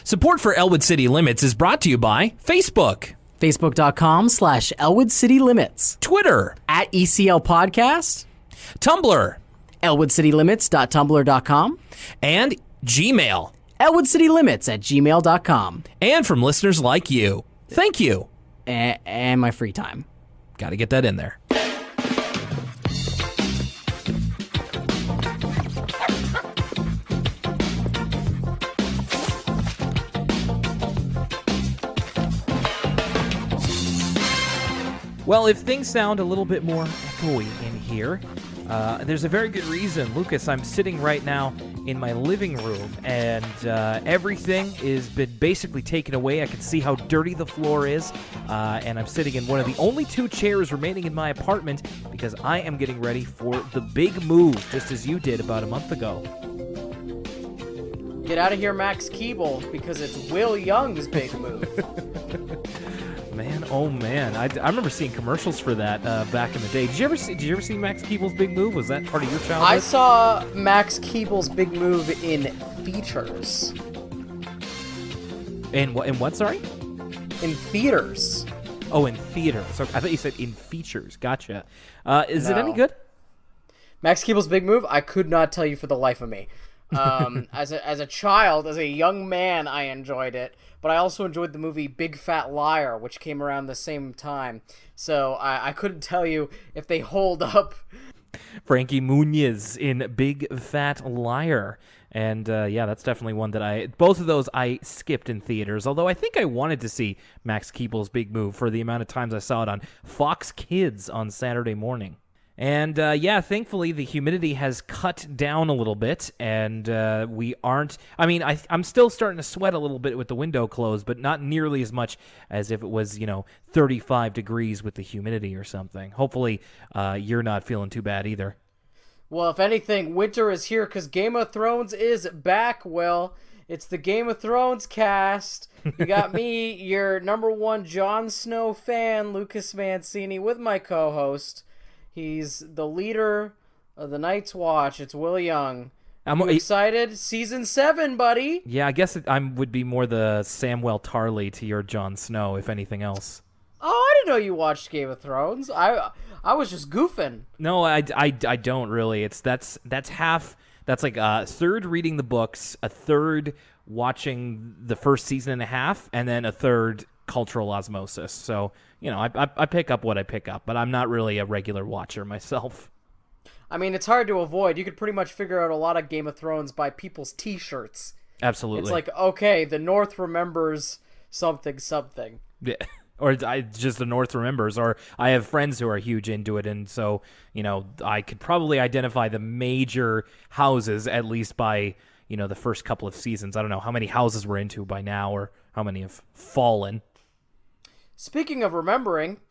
Support for Elwood City Limits is brought to you by Facebook, Facebook.com/Elwood City Limits, Twitter, @ECL Podcast, Tumblr, ElwoodCityLimits.tumblr.com, and Gmail. ElwoodCityLimits@gmail.com. And from listeners like you. Thank you. And my free time. Got to get that in there. Well, if things sound a little bit more echoey in here, there's a very good reason. Lucas, I'm sitting right now in my living room, and everything has been basically taken away. I can see how dirty the floor is, and I'm sitting in one of the only 2 chairs remaining in my apartment because I am getting ready for the big move, just as you did about a month ago. Get out of here, Max Keeble, because it's Will Young's big move. Man, oh man, I remember seeing commercials for that back in the day. Did you ever see Max Keeble's Big Move? Was that part of your childhood? I saw Max Keeble's big move in theaters. In what? Sorry. In theaters. Oh, in theaters. So I thought you said in features. Gotcha. Is it any good? Max Keeble's big move? I could not tell you for the life of me. As a child, as a young man, I enjoyed it, but I also enjoyed the movie Big Fat Liar, which came around the same time. So I couldn't tell you if they hold up. Frankie Muniz in Big Fat Liar. And yeah, that's definitely one that both of those I skipped in theaters, although I think I wanted to see Max Keeble's Big Move for the amount of times I saw it on Fox Kids on Saturday morning. And yeah, thankfully the humidity has cut down a little bit, and we aren't. I mean, I'm still starting to sweat a little bit with the window closed, but not nearly as much as if it was 35 degrees with the humidity or something. Hopefully, you're not feeling too bad either. Well, if anything, winter is here because Game of Thrones is back. Well, it's the Game of Thrones cast. You got me, your number one Jon Snow fan, Lucas Mancini, with my co-host. He's the leader of the Night's Watch. It's Will Young. I'm excited. Season 7, buddy. Yeah, I guess I would be more the Samwell Tarly to your Jon Snow, if anything else. Oh, I didn't know you watched Game of Thrones. I was just goofing. No, I don't really. That's half. That's like a third reading the books, a third watching the first season and a half, and then a third cultural osmosis. So, I pick up what I pick up, but I'm not really a regular watcher myself. I mean, it's hard to avoid. You could pretty much figure out a lot of Game of Thrones by people's t-shirts. Absolutely. It's like, okay, the North remembers something. Yeah. Or just the North remembers, or I have friends who are huge into it, and so, I could probably identify the major houses, at least by, the first couple of seasons. I don't know how many houses we're into by now, or how many have fallen. Speaking of remembering,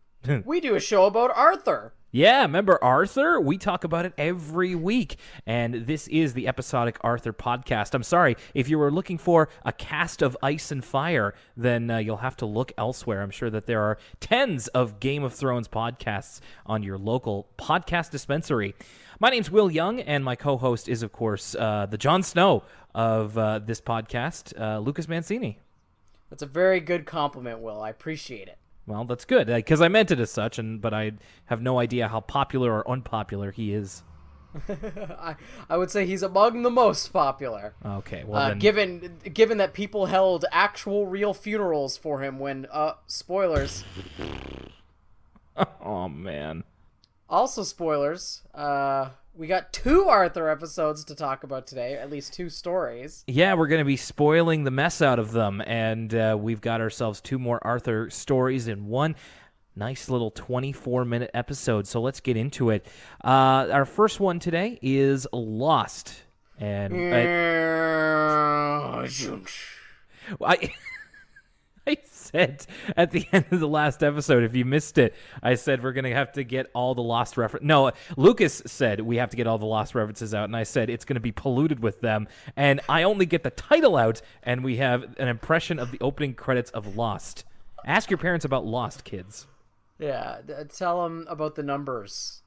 we do a show about Arthur. Yeah, remember Arthur? We talk about it every week, and this is the episodic Arthur podcast. I'm sorry, if you were looking for a cast of Ice and Fire, then you'll have to look elsewhere. I'm sure that there are tens of Game of Thrones podcasts on your local podcast dispensary. My name's Will Young, and my co-host is, of course, the Jon Snow of this podcast, Lucas Mancini. That's a very good compliment, Will. I appreciate it. Well, that's good, because I meant it as such, but I have no idea how popular or unpopular he is. I would say he's among the most popular. Okay, well then... Given that people held actual real funerals for him when, spoilers. Oh, man. Also spoilers, we got 2 Arthur episodes to talk about today, at least 2 stories. Yeah, we're going to be spoiling the mess out of them, and we've got ourselves 2 more Arthur stories in one nice little 24-minute episode, so let's get into it. Our first one today is Lost. And I said at the end of the last episode, if you missed it, I said we're going to have to get all the Lost references. No, Lucas said we have to get all the Lost references out, and I said it's going to be polluted with them. And I only get the title out, and we have an impression of the opening credits of Lost. Ask your parents about Lost, kids. Yeah, tell them about the numbers.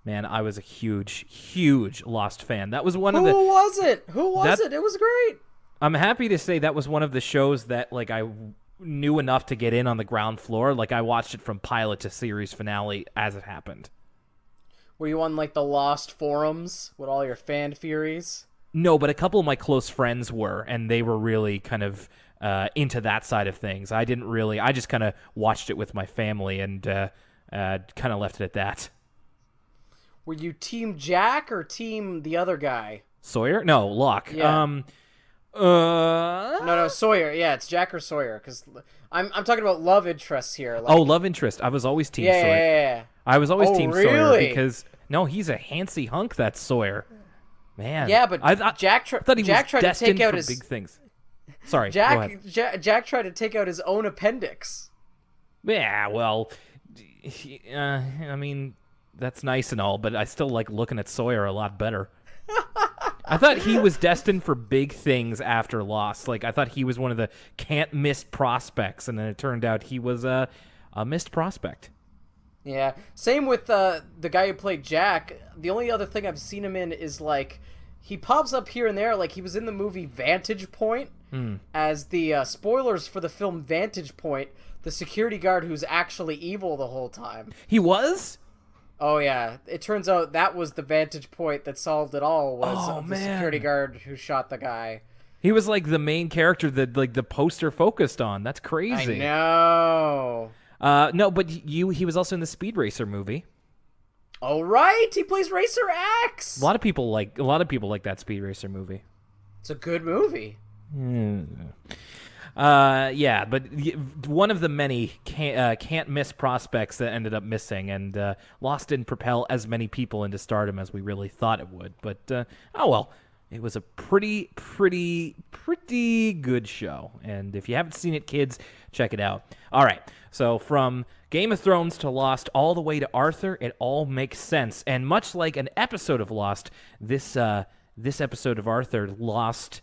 Man, I was a huge, huge Lost fan. That was one of the... Who was it? It was great. I'm happy to say that was one of the shows that like I knew enough to get in on the ground floor. Like I watched it from pilot to series finale as it happened. Were you on like the Lost forums with all your fan theories? No, but a couple of my close friends were, and they were really kind of into that side of things. I didn't really. I just kind of watched it with my family and kind of left it at that. Were you Team Jack or Team the other guy? Sawyer? No, Locke. Yeah. No, Sawyer. Yeah, it's Jack or Sawyer. Because I'm talking about love interests here. Like, love interest. I was always Team yeah, Sawyer. yeah. I was always Team Sawyer really? because no, he's a handsy hunk. That Sawyer, man. Yeah, but Jack thought he Jack was tried to destined take out for his big things. Sorry, go Jack. ahead. Jack tried to take out his own appendix. Yeah, well, I mean, that's nice and all, but I still like looking at Sawyer a lot better. I thought he was destined for big things after Lost. Like, I thought he was one of the can't-miss prospects, and then it turned out he was a missed prospect. Yeah. Same with the guy who played Jack. The only other thing I've seen him in is, like, he pops up here and there. Like, he was in the movie Vantage Point as the, spoilers for the film Vantage Point, the security guard who's actually evil the whole time. He was? Oh, yeah. It turns out that was the vantage point that solved it all, was the security guard who shot the guy. He was like the main character that like the poster focused on. That's crazy. I know. No, but he was also in the Speed Racer movie. Oh, right. He plays Racer X. A lot of people like that Speed Racer movie. It's a good movie. Yeah, but one of the many can't miss prospects that ended up missing, and Lost didn't propel as many people into stardom as we really thought it would. But oh well, it was a pretty good show, and if you haven't seen it, kids, check it out. All right, so from Game of Thrones to Lost, all the way to Arthur, it all makes sense, and much like an episode of Lost, this episode of Arthur, Lost,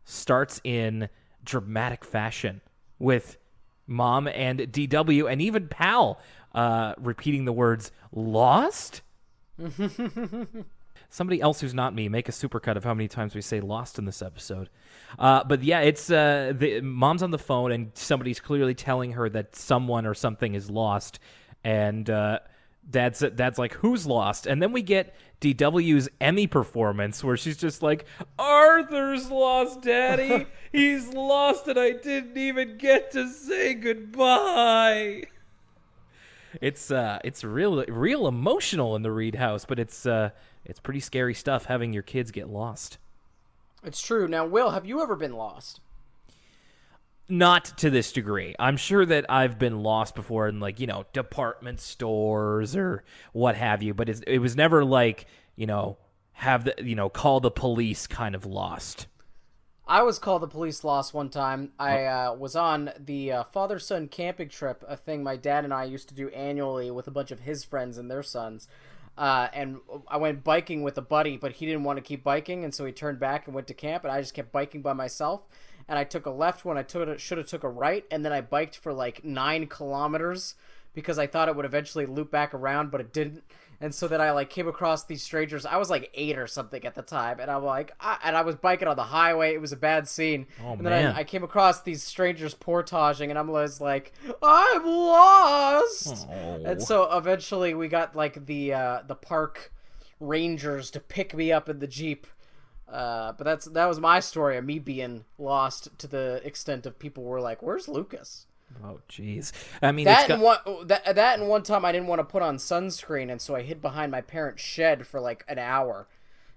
starts in dramatic fashion with Mom and DW and even Pal repeating the words "lost." Somebody else who's not me, make a supercut of how many times we say "lost" in this episode. But yeah, it's the Mom's on the phone and somebody's clearly telling her that someone or something is lost, and Dad's like, "Who's lost?" And then we get DW's Emmy performance where she's just like, "Arthur's lost, Daddy. He's lost, and I didn't even get to say goodbye." It's real emotional in the Reed house, but it's pretty scary stuff having your kids get lost. It's true. Now, Will, have you ever been lost? Not to this degree. I'm sure that I've been lost before in, like, department stores or what have you, but it was never like, have the, call the police kind of lost. I was called the police lost one time. I was on the father-son camping trip, a thing my dad and I used to do annually with a bunch of his friends and their sons. And I went biking with a buddy, but he didn't want to keep biking, and so he turned back and went to camp, and I just kept biking by myself. And I took a left when I should have took a right, and then I biked for like 9 kilometers because I thought it would eventually loop back around, but it didn't. And so then I like came across these strangers. I was like 8 or something at the time, and I'm like, and I was biking on the highway. It was a bad scene. Oh, and man. then I came across these strangers portaging, and I was like, I'm lost. Oh. And so eventually we got like the park rangers to pick me up in the Jeep. But that was my story of me being lost to the extent of people were like, "Where's Lucas?" Oh, jeez. I mean, that and one time I didn't want to put on sunscreen, and so I hid behind my parents' shed for like an hour,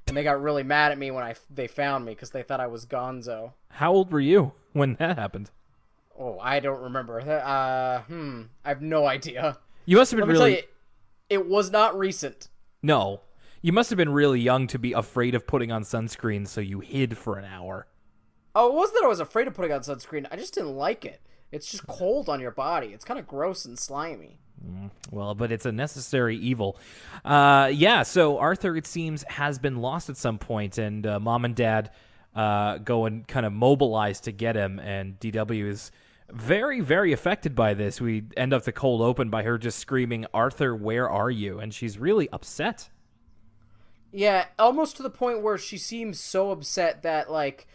and they got really mad at me when they found me because they thought I was Gonzo. How old were you when that happened? Oh, I don't remember. I have no idea. You must have been Let me really. tell you, it was not recent. No, you must have been really young to be afraid of putting on sunscreen, so you hid for an hour. Oh, it wasn't that I was afraid of putting on sunscreen. I just didn't like it. It's just cold on your body. It's kind of gross and slimy. Well, but it's a necessary evil. Yeah, so Arthur, it seems, has been lost at some point, and Mom and Dad go and kind of mobilize to get him, and DW is very, very affected by this. We end up the cold open by her just screaming, "Arthur, where are you?" And she's really upset. Yeah, almost to the point where she seems so upset that, like,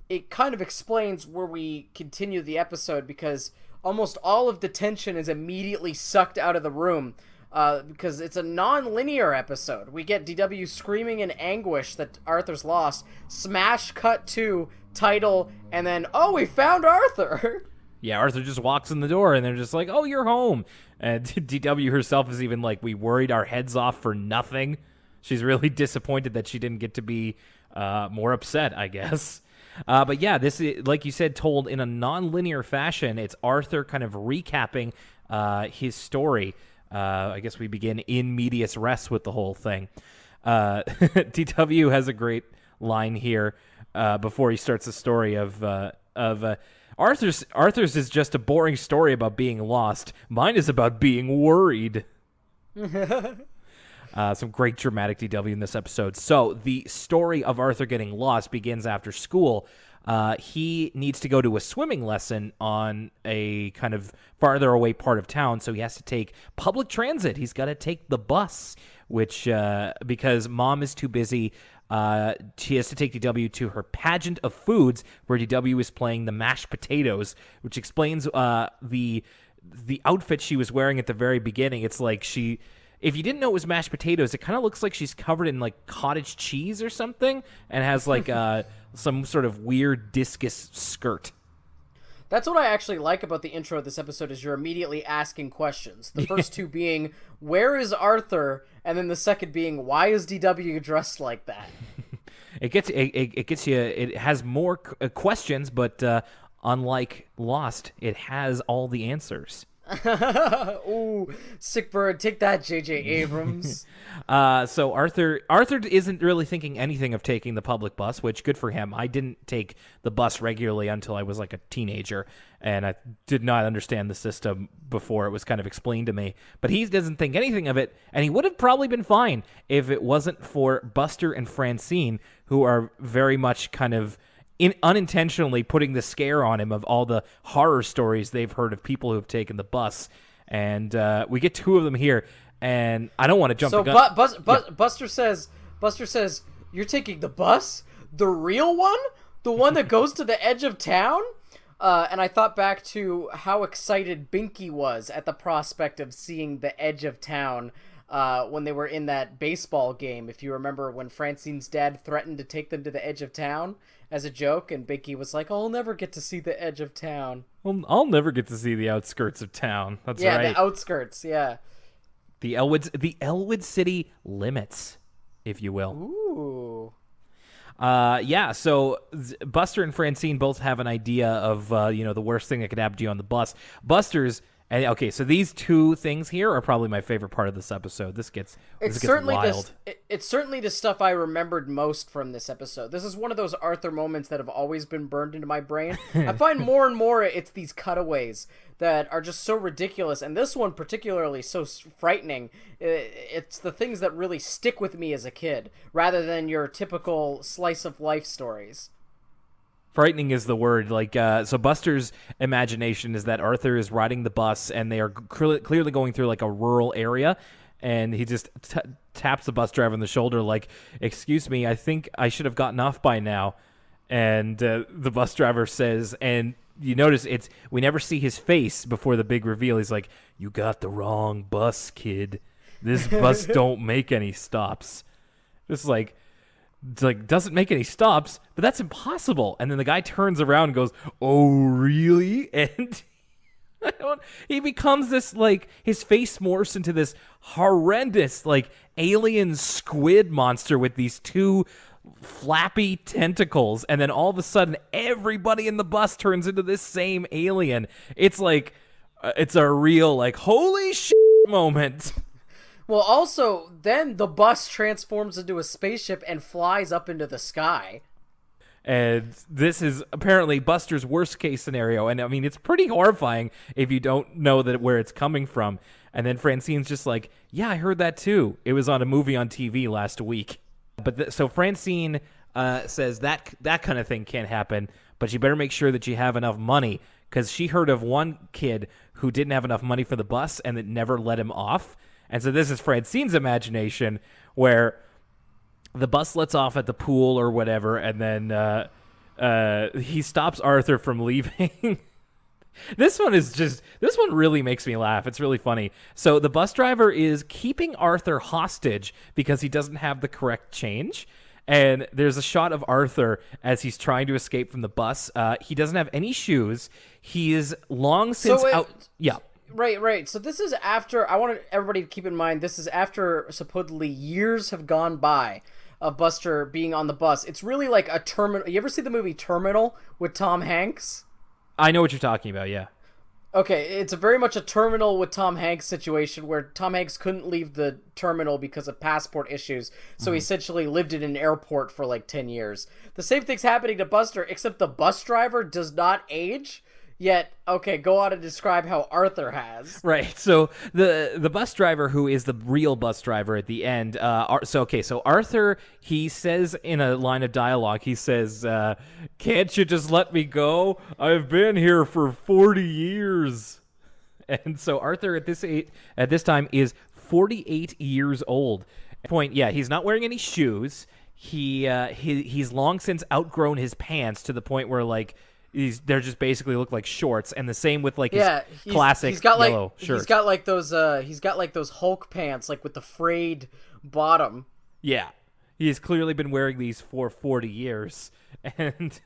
it kind of explains where we continue the episode, because almost all of the tension is immediately sucked out of the room. Because it's a non-linear episode. We get DW screaming in anguish that Arthur's lost. Smash cut to title, and then, oh, we found Arthur. Yeah, Arthur just walks in the door, and they're just like, oh, you're home. And DW herself is even like, we worried our heads off for nothing. She's really disappointed that she didn't get to be more upset, I guess. But yeah, this is, like you said, told in a non-linear fashion. It's Arthur kind of recapping his story. I guess we begin in medias res with the whole thing. DW has a great line here before he starts the story of Arthur's is just a boring story about being lost. Mine is about being worried. Some great dramatic DW in this episode. So the story of Arthur getting lost begins after school. He needs to go to a swimming lesson on a kind of farther away part of town, so he has to take public transit. He's got to take the bus, which, because mom is too busy, she has to take DW to her pageant of foods, where DW is playing the mashed potatoes, which explains the outfit she was wearing at the very beginning. It's like if you didn't know it was mashed potatoes, it kind of looks like she's covered in like cottage cheese or something, and has like some sort of weird discus skirt. That's what I actually like about the intro of this episode, is you're immediately asking questions. The first two being, where is Arthur? And then the second being, why is DW dressed like that? It gets you. It has more questions, but unlike Lost, it has all the answers. Ooh, sick bird, take that, J.J. Abrams. So Arthur isn't really thinking anything of taking the public bus, which good for him. I didn't take the bus regularly until I was like a teenager, and I did not understand the system before it was kind of explained to me. But he doesn't think anything of it, and he would have probably been fine if it wasn't for Buster and Francine, who are very much kind of unintentionally putting the scare on him of all the horror stories they've heard of people who have taken the bus. And we get two of them here, and I don't want to jump the gun. Buster says, you're taking the bus? The real one? The one that goes to the edge of town? And I thought back to how excited Binky was at the prospect of seeing the edge of town when they were in that baseball game. If you remember when Francine's dad threatened to take them to the edge of town as a joke, and Binky was like, I'll never get to see the edge of town. Well, I'll never get to see the outskirts of town. That's right. Yeah, the outskirts, yeah. The Elwood city limits, if you will. Ooh. Yeah, so Buster and Francine both have an idea of, the worst thing that could happen to you on the bus. Buster's... Okay, so these two things here are probably my favorite part of this episode. This gets wild. It's certainly the stuff I remembered most from this episode. This is one of those Arthur moments that have always been burned into my brain. I find more and more it's these cutaways that are just so ridiculous, and this one particularly so frightening. It's the things that really stick with me as a kid, rather than your typical slice-of-life stories. Frightening is the word. So Buster's imagination is that Arthur is riding the bus, and they are clearly going through like a rural area, and he just taps the bus driver on the shoulder like, excuse me, I think I should have gotten off by now. And the bus driver says, and you notice we never see his face before the big reveal. He's like, you got the wrong bus, kid. This bus don't make any stops. Just like doesn't make any stops, but that's impossible. And then the guy turns around and goes, oh, really? And he becomes this, like, his face morphs into this horrendous, like, alien squid monster with these two flappy tentacles. And then all of a sudden, everybody in the bus turns into this same alien. It's like, it's a real, like, holy shit moment. Well, also, then the bus transforms into a spaceship and flies up into the sky. And this is apparently Buster's worst case scenario. And I mean, it's pretty horrifying if you don't know where it's coming from. And then Francine's just like, yeah, I heard that too. It was on a movie on TV last week. But so Francine says that kind of thing can't happen, but you better make sure that you have enough money, because she heard of one kid who didn't have enough money for the bus and it never let him off. And so this is Francine's imagination, where the bus lets off at the pool or whatever, and then he stops Arthur from leaving. This one really makes me laugh. It's really funny. So the bus driver is keeping Arthur hostage because he doesn't have the correct change. And there's a shot of Arthur as he's trying to escape from the bus. He doesn't have any shoes. He is long since out. Yeah. Right. So this is after, I want everybody to keep in mind, this is after supposedly years have gone by of Buster being on the bus. It's really like a terminal. You ever see the movie Terminal with Tom Hanks? I know what you're talking about, yeah. Okay, it's very much a Terminal with Tom Hanks situation where Tom Hanks couldn't leave the terminal because of passport issues, so he essentially lived in an airport for like 10 years. The same thing's happening to Buster, except the bus driver does not age. Yet, okay, go on and describe how Arthur has. Right. So the bus driver, who is the real bus driver at the end. So Arthur, he says in a line of dialogue, he says, "Can't you just let me go? I've been here for 40 years." And so Arthur at this time is 48 years old. Yeah, he's not wearing any shoes. He's long since outgrown his pants to the point where like. They're just basically look like shorts, and the same with like his classic yellow shirt. He's got like those Hulk pants, like with the frayed bottom. Yeah, he's clearly been wearing these for 40 years, and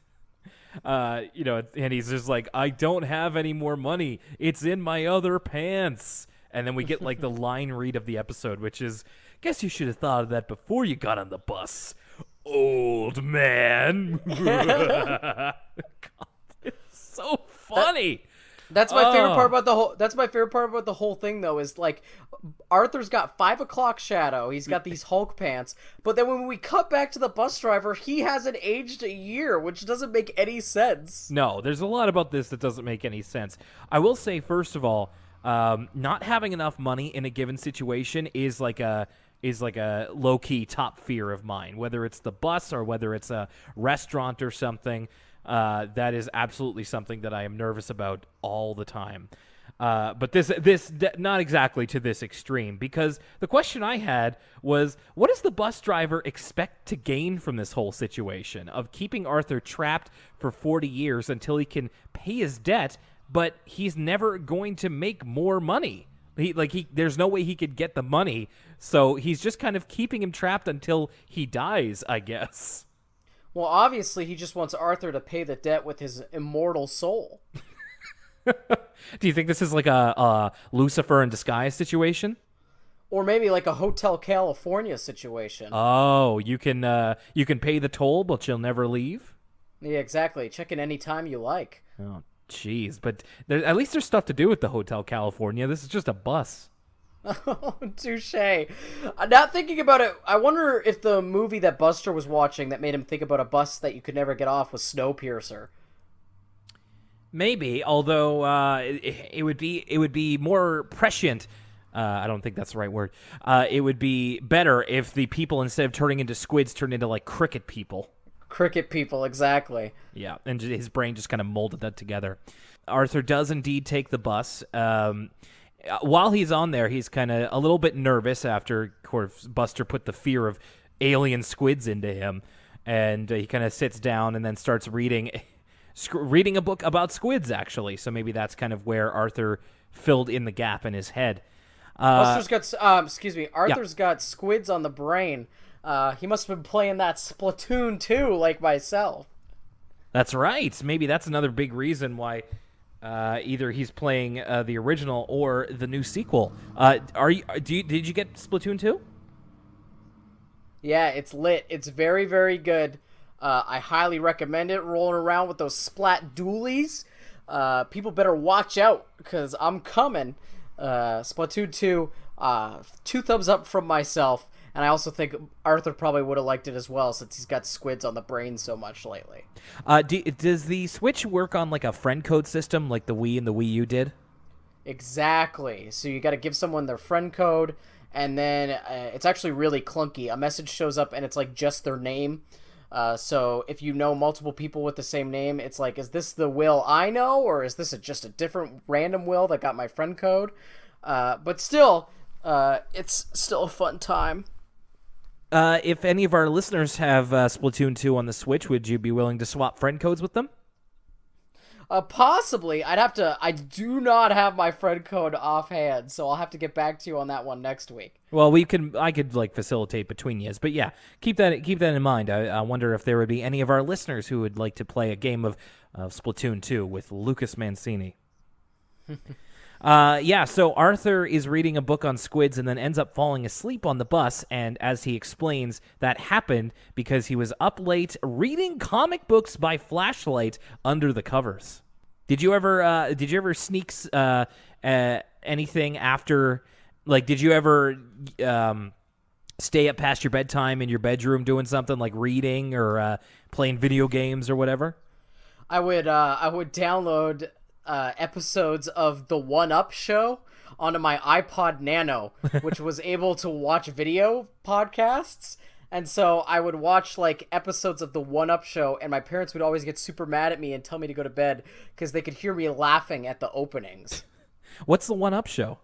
and he's just like, I don't have any more money. It's in my other pants. And then we get like the line read of the episode, which is, guess you should have thought of that before you got on the bus, old man. God. So funny. That's my favorite part about the whole. That's my favorite part about the whole thing, though, is like Arthur's got 5 o'clock shadow. He's got these Hulk pants, but then when we cut back to the bus driver, he hasn't aged a year, which doesn't make any sense. No, there's a lot about this that doesn't make any sense. I will say, first of all, not having enough money in a given situation is like a low-key top fear of mine. Whether it's the bus or whether it's a restaurant or something. That is absolutely something that I am nervous about all the time. But this not exactly to this extreme, because the question I had was, what does the bus driver expect to gain from this whole situation of keeping Arthur trapped for 40 years until he can pay his debt, but he's never going to make more money? There's no way he could get the money, so he's just kind of keeping him trapped until he dies, I guess. Well, obviously, he just wants Arthur to pay the debt with his immortal soul. Do you think this is like a Lucifer in disguise situation? Or maybe like a Hotel California situation. Oh, you can pay the toll, but you'll never leave? Yeah, exactly. Check in any time you like. Oh, jeez. But at least there's stuff to do with the Hotel California. This is just a bus. Oh, touche. Now thinking about it, I wonder if the movie that Buster was watching that made him think about a bus that you could never get off was Snowpiercer. Maybe, although it would be more prescient. I don't think that's the right word. It would be better if the people, instead of turning into squids, turned into like cricket people. Cricket people, exactly. Yeah, and his brain just kind of molded that together. Arthur does indeed take the bus. While he's on there, he's kind of a little bit nervous after, of course, Buster put the fear of alien squids into him, and he kind of sits down and then starts reading a book about squids, actually. So maybe that's kind of where Arthur filled in the gap in his head. Arthur's got squids on the brain. He must have been playing that Splatoon 2 like myself. That's right. Maybe that's another big reason why either he's playing the original or the new sequel. Did you get Splatoon 2? Yeah, it's lit. It's very, very good. I highly recommend it. Rolling around with those splat dualies. People better watch out, because I'm coming. Splatoon 2, 2 thumbs up from myself. And I also think Arthur probably would have liked it as well, since he's got squids on the brain so much lately. Does the Switch work on like a friend code system like the Wii and the Wii U did? Exactly. So you got to give someone their friend code, and then it's actually really clunky. A message shows up, and it's like just their name. So if you know multiple people with the same name, it's like, is this the Will I know, or is this just a different random Will that got my friend code? But still, it's still a fun time. If any of our listeners have Splatoon 2 on the Switch, would you be willing to swap friend codes with them? Possibly. I do not have my friend code offhand, so I'll have to get back to you on that one next week. Well, I could like facilitate between you, but yeah, keep that in mind. I wonder if there would be any of our listeners who would like to play a game of Splatoon 2 with Lucas Mancini. So Arthur is reading a book on squids and then ends up falling asleep on the bus, and as he explains, that happened because he was up late reading comic books by flashlight under the covers. Did you ever sneak anything after, like, did you ever stay up past your bedtime in your bedroom doing something like reading or playing video games or whatever? I would download episodes of the One Up show onto my iPod Nano, which was able to watch video podcasts. And so I would watch like episodes of the One Up show, and my parents would always get super mad at me and tell me to go to bed because they could hear me laughing at the openings. What's the One Up show?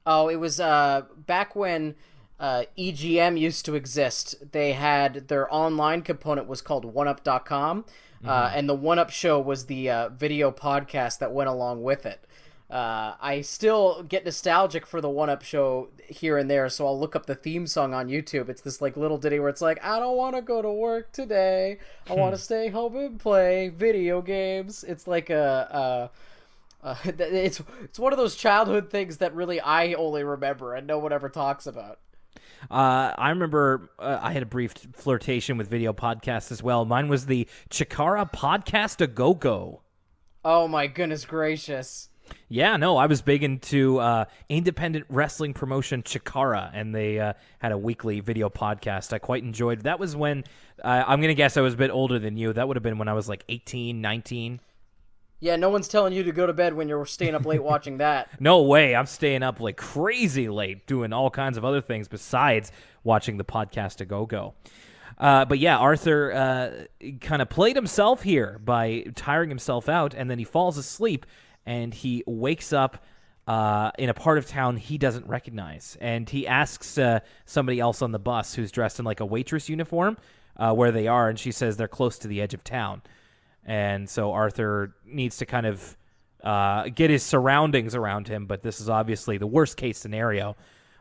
Oh, it was back when EGM used to exist. They had their online component was called oneup.com. And the One Up show was the video podcast that went along with it. I still get nostalgic for the One Up show here and there, so I'll look up the theme song on YouTube. It's this like little ditty where it's like, I don't want to go to work today. I want to stay home and play video games. It's like it's one of those childhood things that really I only remember and no one ever talks about. I remember I had a brief flirtation with video podcasts as well. Mine was the Chikara Podcast A Go-Go. Oh my goodness gracious. Yeah, no, I was big into independent wrestling promotion Chikara, and they had a weekly video podcast I quite enjoyed. That was when, I'm going to guess I was a bit older than you. That would have been when I was like 18, 19. Yeah, no one's telling you to go to bed when you're staying up late watching that. No way. I'm staying up like crazy late doing all kinds of other things besides watching the podcast A Go-Go. But yeah, Arthur kind of played himself here by tiring himself out, and then he falls asleep, and he wakes up in a part of town he doesn't recognize. And he asks somebody else on the bus who's dressed in like a waitress uniform where they are, and she says they're close to the edge of town. And so Arthur needs to kind of get his surroundings around him, but this is obviously the worst case scenario.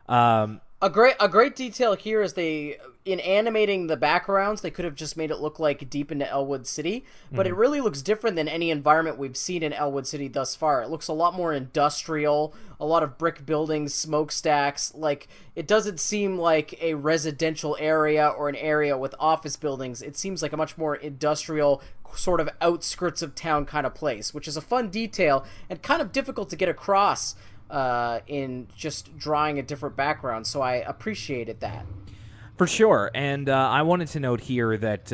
A great detail here is in animating the backgrounds, they could have just made it look like deep into Elwood City, but it really looks different than any environment we've seen in Elwood City thus far. It looks a lot more industrial, a lot of brick buildings, smokestacks. Like, it doesn't seem like a residential area or an area with office buildings. It seems like a much more industrial, sort of outskirts of town kind of place, which is a fun detail and kind of difficult to get across in just drawing a different background, so I appreciated that. For sure, and I wanted to note here that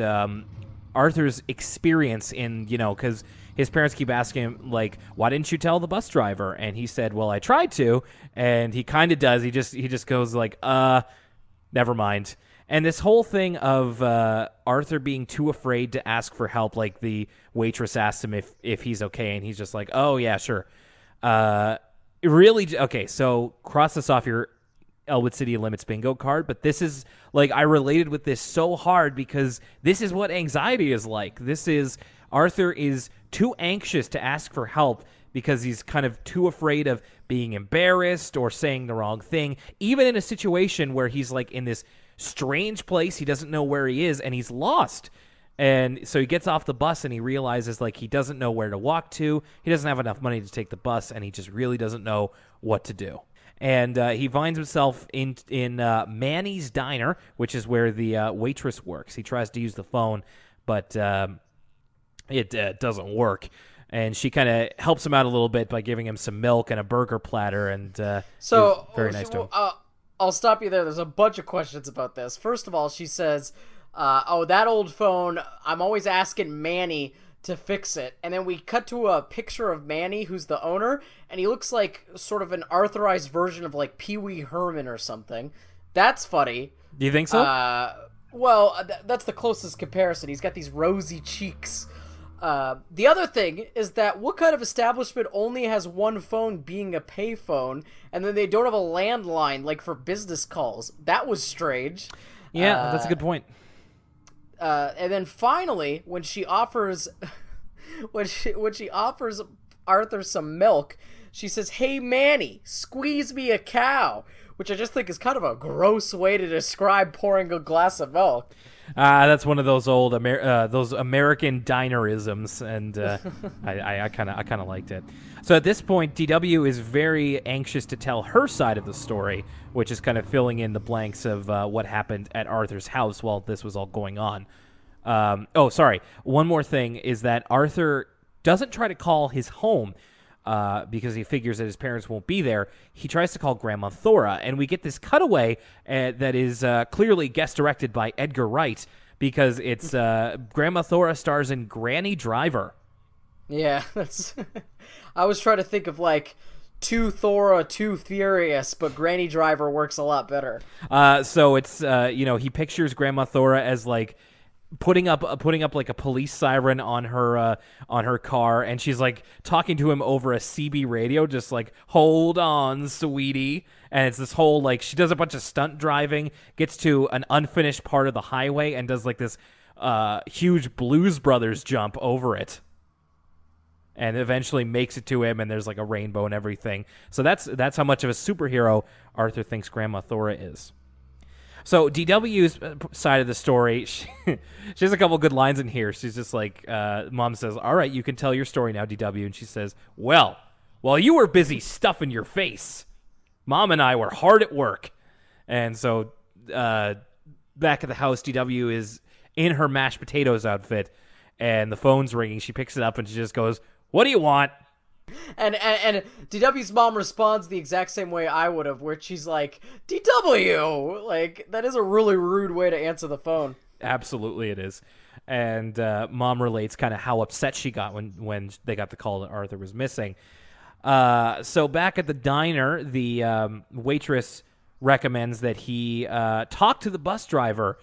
Arthur's experience in, because his parents keep asking him, like, why didn't you tell the bus driver? And he said, well, I tried to, and he kind of does. He just goes like, never mind. And this whole thing of Arthur being too afraid to ask for help, like the waitress asked him if he's okay, and he's just like, oh, yeah, sure. Really, okay, so cross this off your Elwood City Limits bingo card, but this is, like, I related with this so hard because this is what anxiety is like. Arthur is too anxious to ask for help because he's kind of too afraid of being embarrassed or saying the wrong thing, even in a situation where he's, like, in this strange place, he doesn't know where he is, and he's lost. And so he gets off the bus and he realizes, like, he doesn't know where to walk to. He doesn't have enough money to take the bus, and he just really doesn't know what to do. And he finds himself in Manny's Diner, which is where the waitress works. He tries to use the phone, but it doesn't work. And she kind of helps him out a little bit by giving him some milk and a burger platter, and very nice to him. I'll stop you there. There's a bunch of questions about this. First of all, she says, that old phone, I'm always asking Manny to fix it. And then we cut to a picture of Manny, who's the owner, and he looks like sort of an Arthurized version of like Pee Wee Herman or something. That's funny. Do you think so? That's the closest comparison. He's got these rosy cheeks. The other thing is that what kind of establishment only has one phone being a payphone, and then they don't have a landline like for business calls? That was strange. Yeah, that's a good point. And then finally, when she offers, when she offers Arthur some milk, she says, "Hey Manny, squeeze me a cow," which I just think is kind of a gross way to describe pouring a glass of milk. That's one of those old those American dinerisms, and I kind of liked it. So at this point, DW is very anxious to tell her side of the story, which is kind of filling in the blanks of what happened at Arthur's house while this was all going on. One more thing is that Arthur doesn't try to call his home because he figures that his parents won't be there. He tries to call Grandma Thora, and we get this cutaway that is clearly guest-directed by Edgar Wright because it's Grandma Thora stars in Granny Driver. Yeah, that's... I was trying to think of, like, Too Thora, Too Furious, but Granny Driver works a lot better. So it's, he pictures Grandma Thora as, like, putting up like a police siren on her car, and she's like talking to him over a CB radio, just like, "Hold on, sweetie." And it's this whole, like, she does a bunch of stunt driving, gets to an unfinished part of the highway, and does like this huge Blues Brothers jump over it, and eventually makes it to him, and there's like a rainbow and everything. So that's how much of a superhero Arthur thinks Grandma Thora is. So DW's side of the story, she has a couple good lines in here. She's just like, Mom says, "All right, you can tell your story now, DW." And she says, "Well, while you were busy stuffing your face, Mom and I were hard at work." And so back at the house, DW is in her mashed potatoes outfit, and the phone's ringing. She picks it up, and she just goes, "What do you want?" And DW's mom responds the exact same way I would have, where she's like, "DW!" Like, that is a really rude way to answer the phone. Absolutely it is. And Mom relates kind of how upset she got when they got the call that Arthur was missing. So back at the diner, the waitress recommends that he talk to the bus driver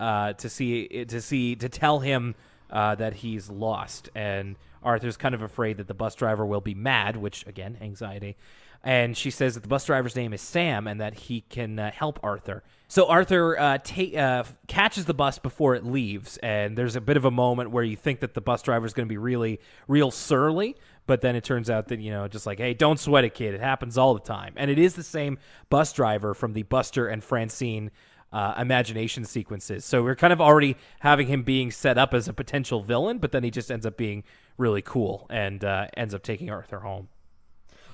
to tell him that he's lost. And Arthur's kind of afraid that the bus driver will be mad, which, again, anxiety. And she says that the bus driver's name is Sam and that he can help Arthur. So Arthur catches the bus before it leaves, and there's a bit of a moment where you think that the bus driver's going to be real surly, but then it turns out that, just like, "Hey, don't sweat it, kid. It happens all the time." And it is the same bus driver from the Buster and Francine imagination sequences. So we're kind of already having him being set up as a potential villain, but then he just ends up being really cool and ends up taking Arthur home.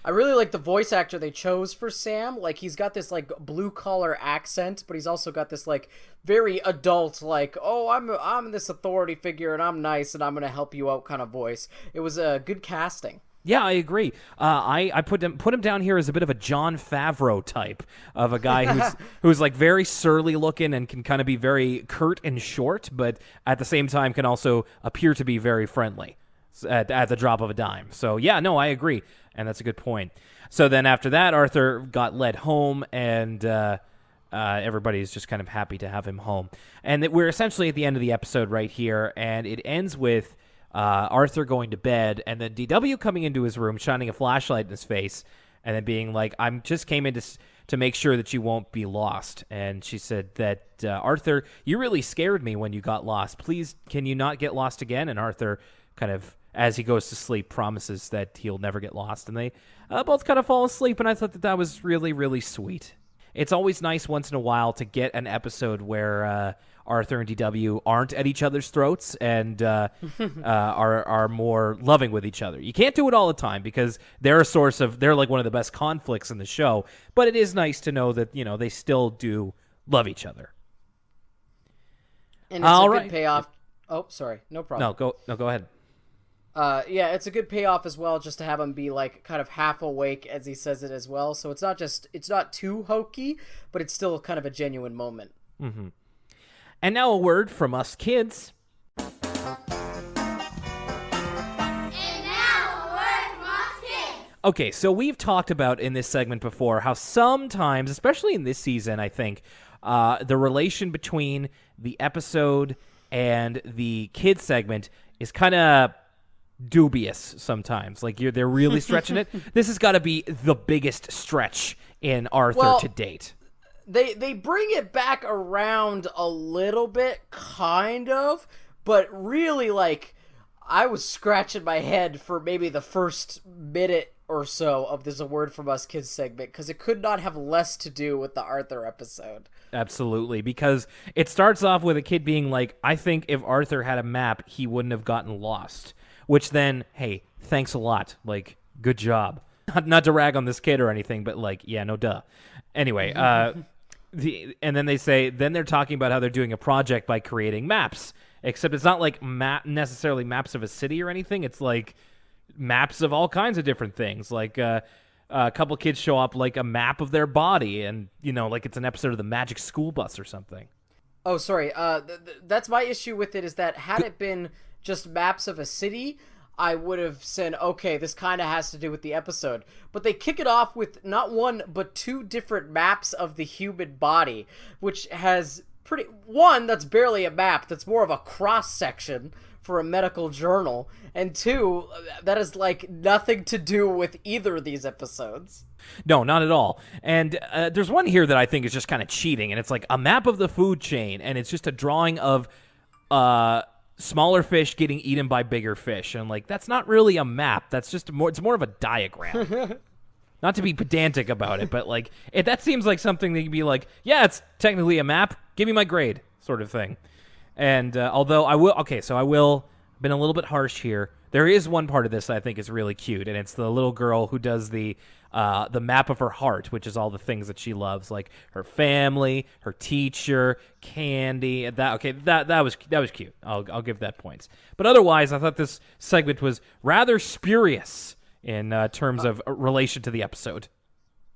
I really like the voice actor they chose for Sam. Like, he's got this, like, blue-collar accent, but he's also got this, like, very adult, like, "Oh, I'm this authority figure, and I'm nice, and I'm going to help you out" kind of voice. It was a good casting. Yeah, I agree. I put him down here as a bit of a Jon Favreau type of a guy who's like very surly looking and can kind of be very curt and short, but at the same time can also appear to be very friendly at the drop of a dime. So yeah, no, I agree, and that's a good point. So then after that, Arthur got led home, and everybody's just kind of happy to have him home. And we're essentially at the end of the episode right here, and it ends with Arthur going to bed, and then DW coming into his room, shining a flashlight in his face, and then being like, "I'm just came in to make sure that you won't be lost." And she said that, "Arthur, you really scared me when you got lost. Please, can you not get lost again?" And Arthur kind of, as he goes to sleep, promises that he'll never get lost, and they both kind of fall asleep, and I thought that was really, really sweet. It's always nice once in a while to get an episode where Arthur and DW aren't at each other's throats and are more loving with each other. You can't do it all the time because they're like one of the best conflicts in the show, but it is nice to know that, they still do love each other. And it's a good payoff. Oh, sorry. No problem. No, go ahead. Yeah, it's a good payoff as well, just to have him be like kind of half awake as he says it as well. So it's not too hokey, but it's still kind of a genuine moment. Mm-hmm. And now a word from us kids. And now a word from us kids. Okay, so we've talked about in this segment before how sometimes, especially in this season, I think, the relation between the episode and the kids segment is kind of dubious sometimes. Like, they're really stretching it. This has got to be the biggest stretch in Arthur to date. They bring it back around a little bit, kind of, but really, like, I was scratching my head for maybe the first minute or so of this A Word From Us Kids segment, because it could not have less to do with the Arthur episode. Absolutely, because it starts off with a kid being like, I think if Arthur had a map, he wouldn't have gotten lost. Which then, hey, thanks a lot. Like, good job. Not to rag on this kid or anything, but like, yeah, no duh. Anyway, and then they're talking about how they're doing a project by creating maps. Except it's not like necessarily maps of a city or anything. It's like maps of all kinds of different things. Like a couple kids show up like a map of their body, and like it's an episode of the Magic School Bus or something. Oh, sorry. That's my issue with it, is that had it been just maps of a city, I would have said, okay, this kind of has to do with the episode. But they kick it off with not one, but two different maps of the human body, which has one, that's barely a map, that's more of a cross-section for a medical journal, and two, that has, like, nothing to do with either of these episodes. No, not at all. And there's one here that I think is just kind of cheating, and it's like a map of the food chain, and it's just a drawing of smaller fish getting eaten by bigger fish. And, like, that's not really a map. That's just it's more of a diagram. Not to be pedantic about it, but, like, that seems like something that you'd be like, yeah, it's technically a map. Give me my grade, sort of thing. And although I will, been a little bit harsh here. There is one part of this that I think is really cute, and it's the little girl who does the map of her heart, which is all the things that she loves, like her family, her teacher, candy. That was cute. I'll give that points. But otherwise, I thought this segment was rather spurious in terms of relation to the episode.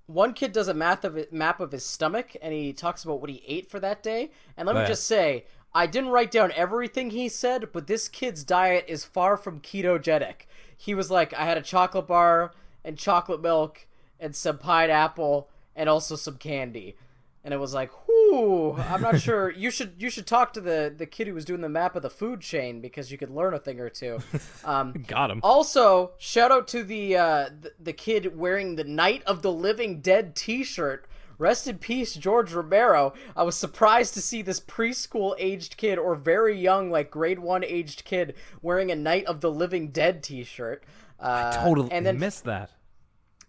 One kid does a map of his stomach, and he talks about what he ate for that day. And let me just say, I didn't write down everything he said, but this kid's diet is far from ketogenic. He was like, I had a chocolate bar and chocolate milk and some pineapple and also some candy. And it was like, whoo, I'm not sure. You should talk to the kid who was doing the map of the food chain, because you could learn a thing or two. Got him. Also, shout out to the kid wearing the Night of the Living Dead t-shirt. Rest in peace, George Romero. I was surprised to see this preschool-aged kid, or very young, like grade 1 aged kid, wearing a Night of the Living Dead t-shirt. I totally missed that.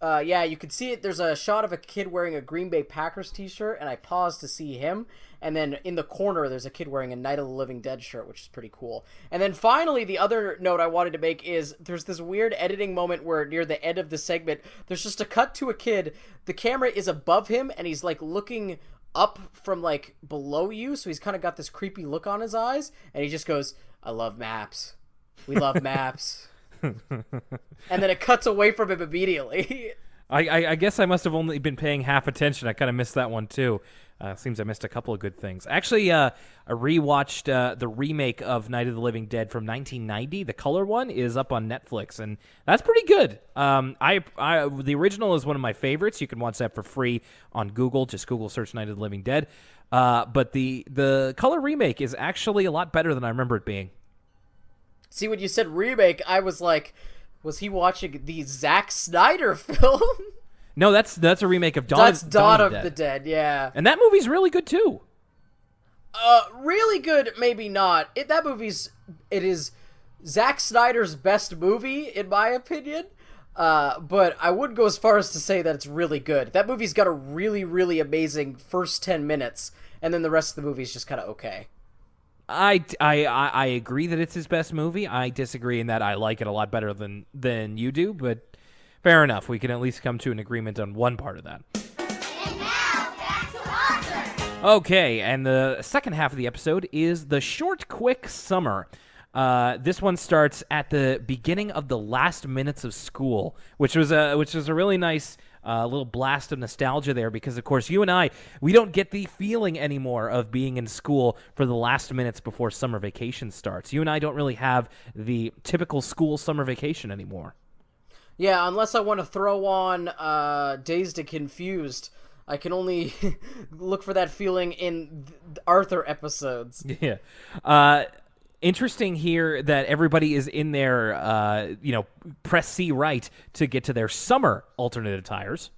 Yeah, you could see it. There's a shot of a kid wearing a Green Bay Packers t-shirt, and I paused to see him. And then in the corner, there's a kid wearing a Night of the Living Dead shirt, which is pretty cool. And then finally, the other note I wanted to make is there's this weird editing moment where near the end of the segment, there's just a cut to a kid. The camera is above him, and he's like looking up from like below you. So he's kind of got this creepy look on his eyes, and he just goes, I love maps. We love maps. And then it cuts away from him immediately. I guess I must have only been paying half attention. I kind of missed that one too. Seems I missed a couple of good things. Actually, I rewatched the remake of Night of the Living Dead from 1990. The color one is up on Netflix, and that's pretty good. The original is one of my favorites. You can watch that for free on Google. Just Google search Night of the Living Dead. But the color remake is actually a lot better than I remember it being. See, when you said remake, I was like, was he watching the Zack Snyder film? No, that's a remake of Dawn of the Dead, yeah. And that movie's really good too. Really good, maybe not. It is Zack Snyder's best movie, in my opinion. But I wouldn't go as far as to say that it's really good. That movie's got a really, really amazing first 10 minutes, and then the rest of the movie's just kind of okay. I agree that it's his best movie. I disagree in that I like it a lot better than you do, but fair enough. We can at least come to an agreement on one part of that. And now, back to Arthur. Okay, and the second half of the episode is the short, quick summer. This one starts at the beginning of the last minutes of school, which was a really nice little blast of nostalgia there, because of course you and I, we don't get the feeling anymore of being in school for the last minutes before summer vacation starts. You and I don't really have the typical school summer vacation anymore. Yeah, unless I want to throw on Dazed and Confused. I can only look for that feeling in Arthur episodes. Yeah. Interesting here that everybody is in their, press C right to get to their summer alternate attires.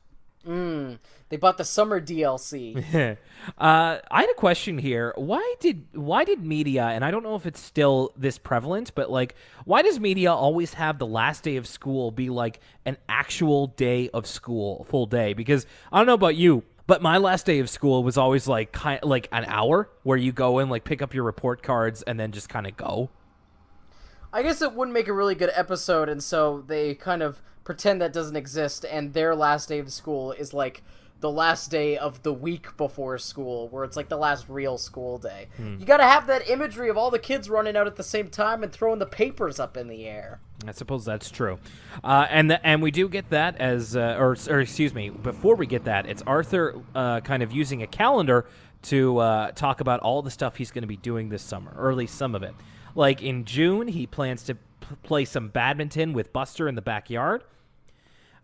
They bought the summer DLC. I had a question here. Why did media, and I don't know if it's still this prevalent, but like, why does media always have the last day of school be like an actual day of school, full day? Because I don't know about you, but my last day of school was always like like an hour where you go in, like pick up your report cards and then just kind of go. I guess it wouldn't make a really good episode, and so they kind of pretend that doesn't exist, and their last day of school is like the last day of the week before school, where it's like the last real school day. You gotta have that imagery of all the kids running out at the same time and throwing the papers up in the air. I suppose that's true. And we do get that as, or excuse me, before we get that, it's Arthur kind of using a calendar to talk about all the stuff he's going to be doing this summer, or at least some of it. Like in June, he plans to play some badminton with Buster in the backyard.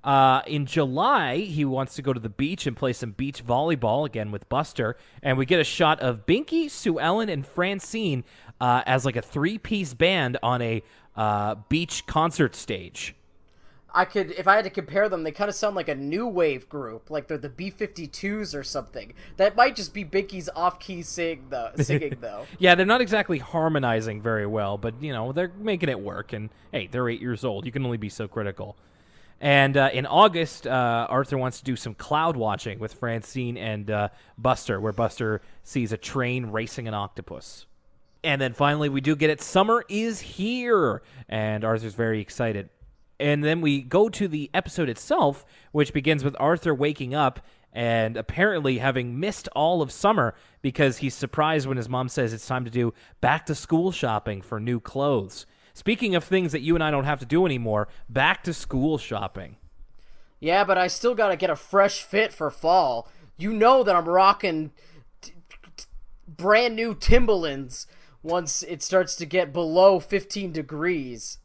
In July, he wants to go to the beach and play some beach volleyball again with Buster. And we get a shot of Binky, Sue Ellen, and Francine as like a 3-piece band on a beach concert stage. If I had to compare them, they kind of sound like a new wave group, like they're the B-52s or something. That might just be Binky's off-key singing, though. Yeah, they're not exactly harmonizing very well, but, you know, they're making it work. And, hey, they're 8 years old. You can only be so critical. And in August, Arthur wants to do some cloud watching with Francine and Buster, where Buster sees a train racing an octopus. And then finally, we do get it. Summer is here, and Arthur's very excited. And then we go to the episode itself, which begins with Arthur waking up and apparently having missed all of summer because he's surprised when his mom says it's time to do back-to-school shopping for new clothes. Speaking of things that you and I don't have to do anymore, back-to-school shopping. Yeah, but I still gotta get a fresh fit for fall. You know that I'm rocking brand new Timberlands once it starts to get below 15 degrees.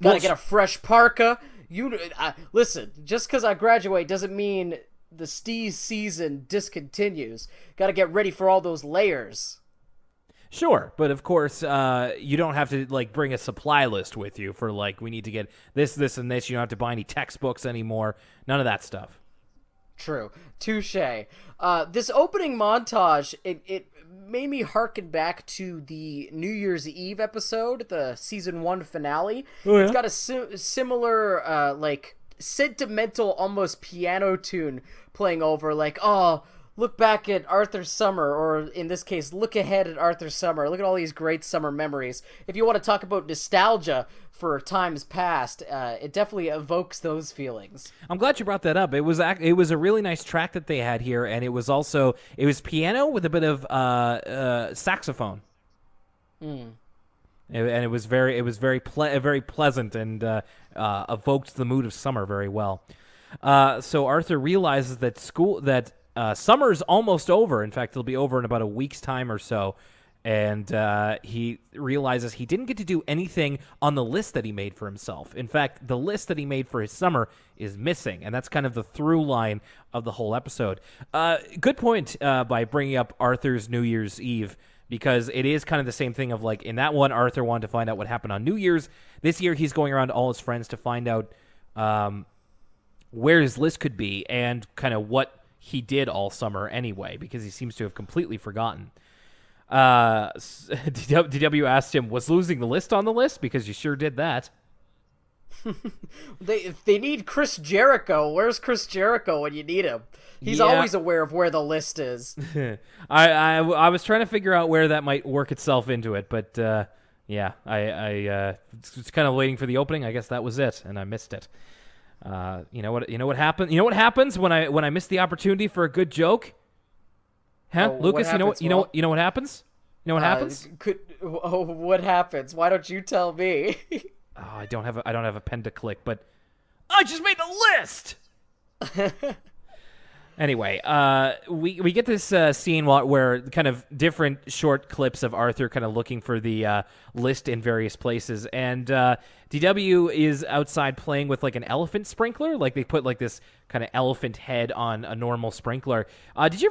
Gotta get a fresh parka. Listen, just because I graduate doesn't mean the Steez season discontinues. Gotta get ready for all those layers. Sure, but of course, you don't have to like bring a supply list with you for like, we need to get this, this, and this. You don't have to buy any textbooks anymore. None of that stuff. True. Touche. This opening montage, it made me harken back to the New Year's Eve episode, the season 1 finale. Oh, yeah? It's got a similar, like, sentimental, almost piano tune playing over, like, oh, look back at Arthur's summer, or in this case, look ahead at Arthur's summer. Look at all these great summer memories. If you want to talk about nostalgia for times past, it definitely evokes those feelings. I'm glad you brought that up. It was a really nice track that they had here, and it was piano with a bit of saxophone. And it was very pleasant and evoked the mood of summer very well. So Arthur realizes that summer's almost over. In fact, it'll be over in about a week's time or so. And he realizes he didn't get to do anything on the list that he made for himself. In fact, the list that he made for his summer is missing, and that's kind of the through line of the whole episode. Good point by bringing up Arthur's New Year's Eve, because it is kind of the same thing of like, in that one, Arthur wanted to find out what happened on New Year's. This year, he's going around to all his friends to find out where his list could be and kind of what he did all summer anyway, because he seems to have completely forgotten. DW asked him, was losing the list on the list? Because you sure did that. They need Chris Jericho. Where's Chris Jericho when you need him? He's always aware of where the list is. I was trying to figure out where that might work itself into it, but I was kind of waiting for the opening. I guess that was it, and I missed it. You know what happened? You know what happens when I miss the opportunity for a good joke? Huh, Lucas? You know what happens? You know what happens? What happens? Why don't you tell me? I don't have a pen to click, but I just made the list. Anyway, we get this scene where kind of different short clips of Arthur kind of looking for the list in various places, and DW is outside playing with like an elephant sprinkler. Like they put like this kind of elephant head on a normal sprinkler. Do you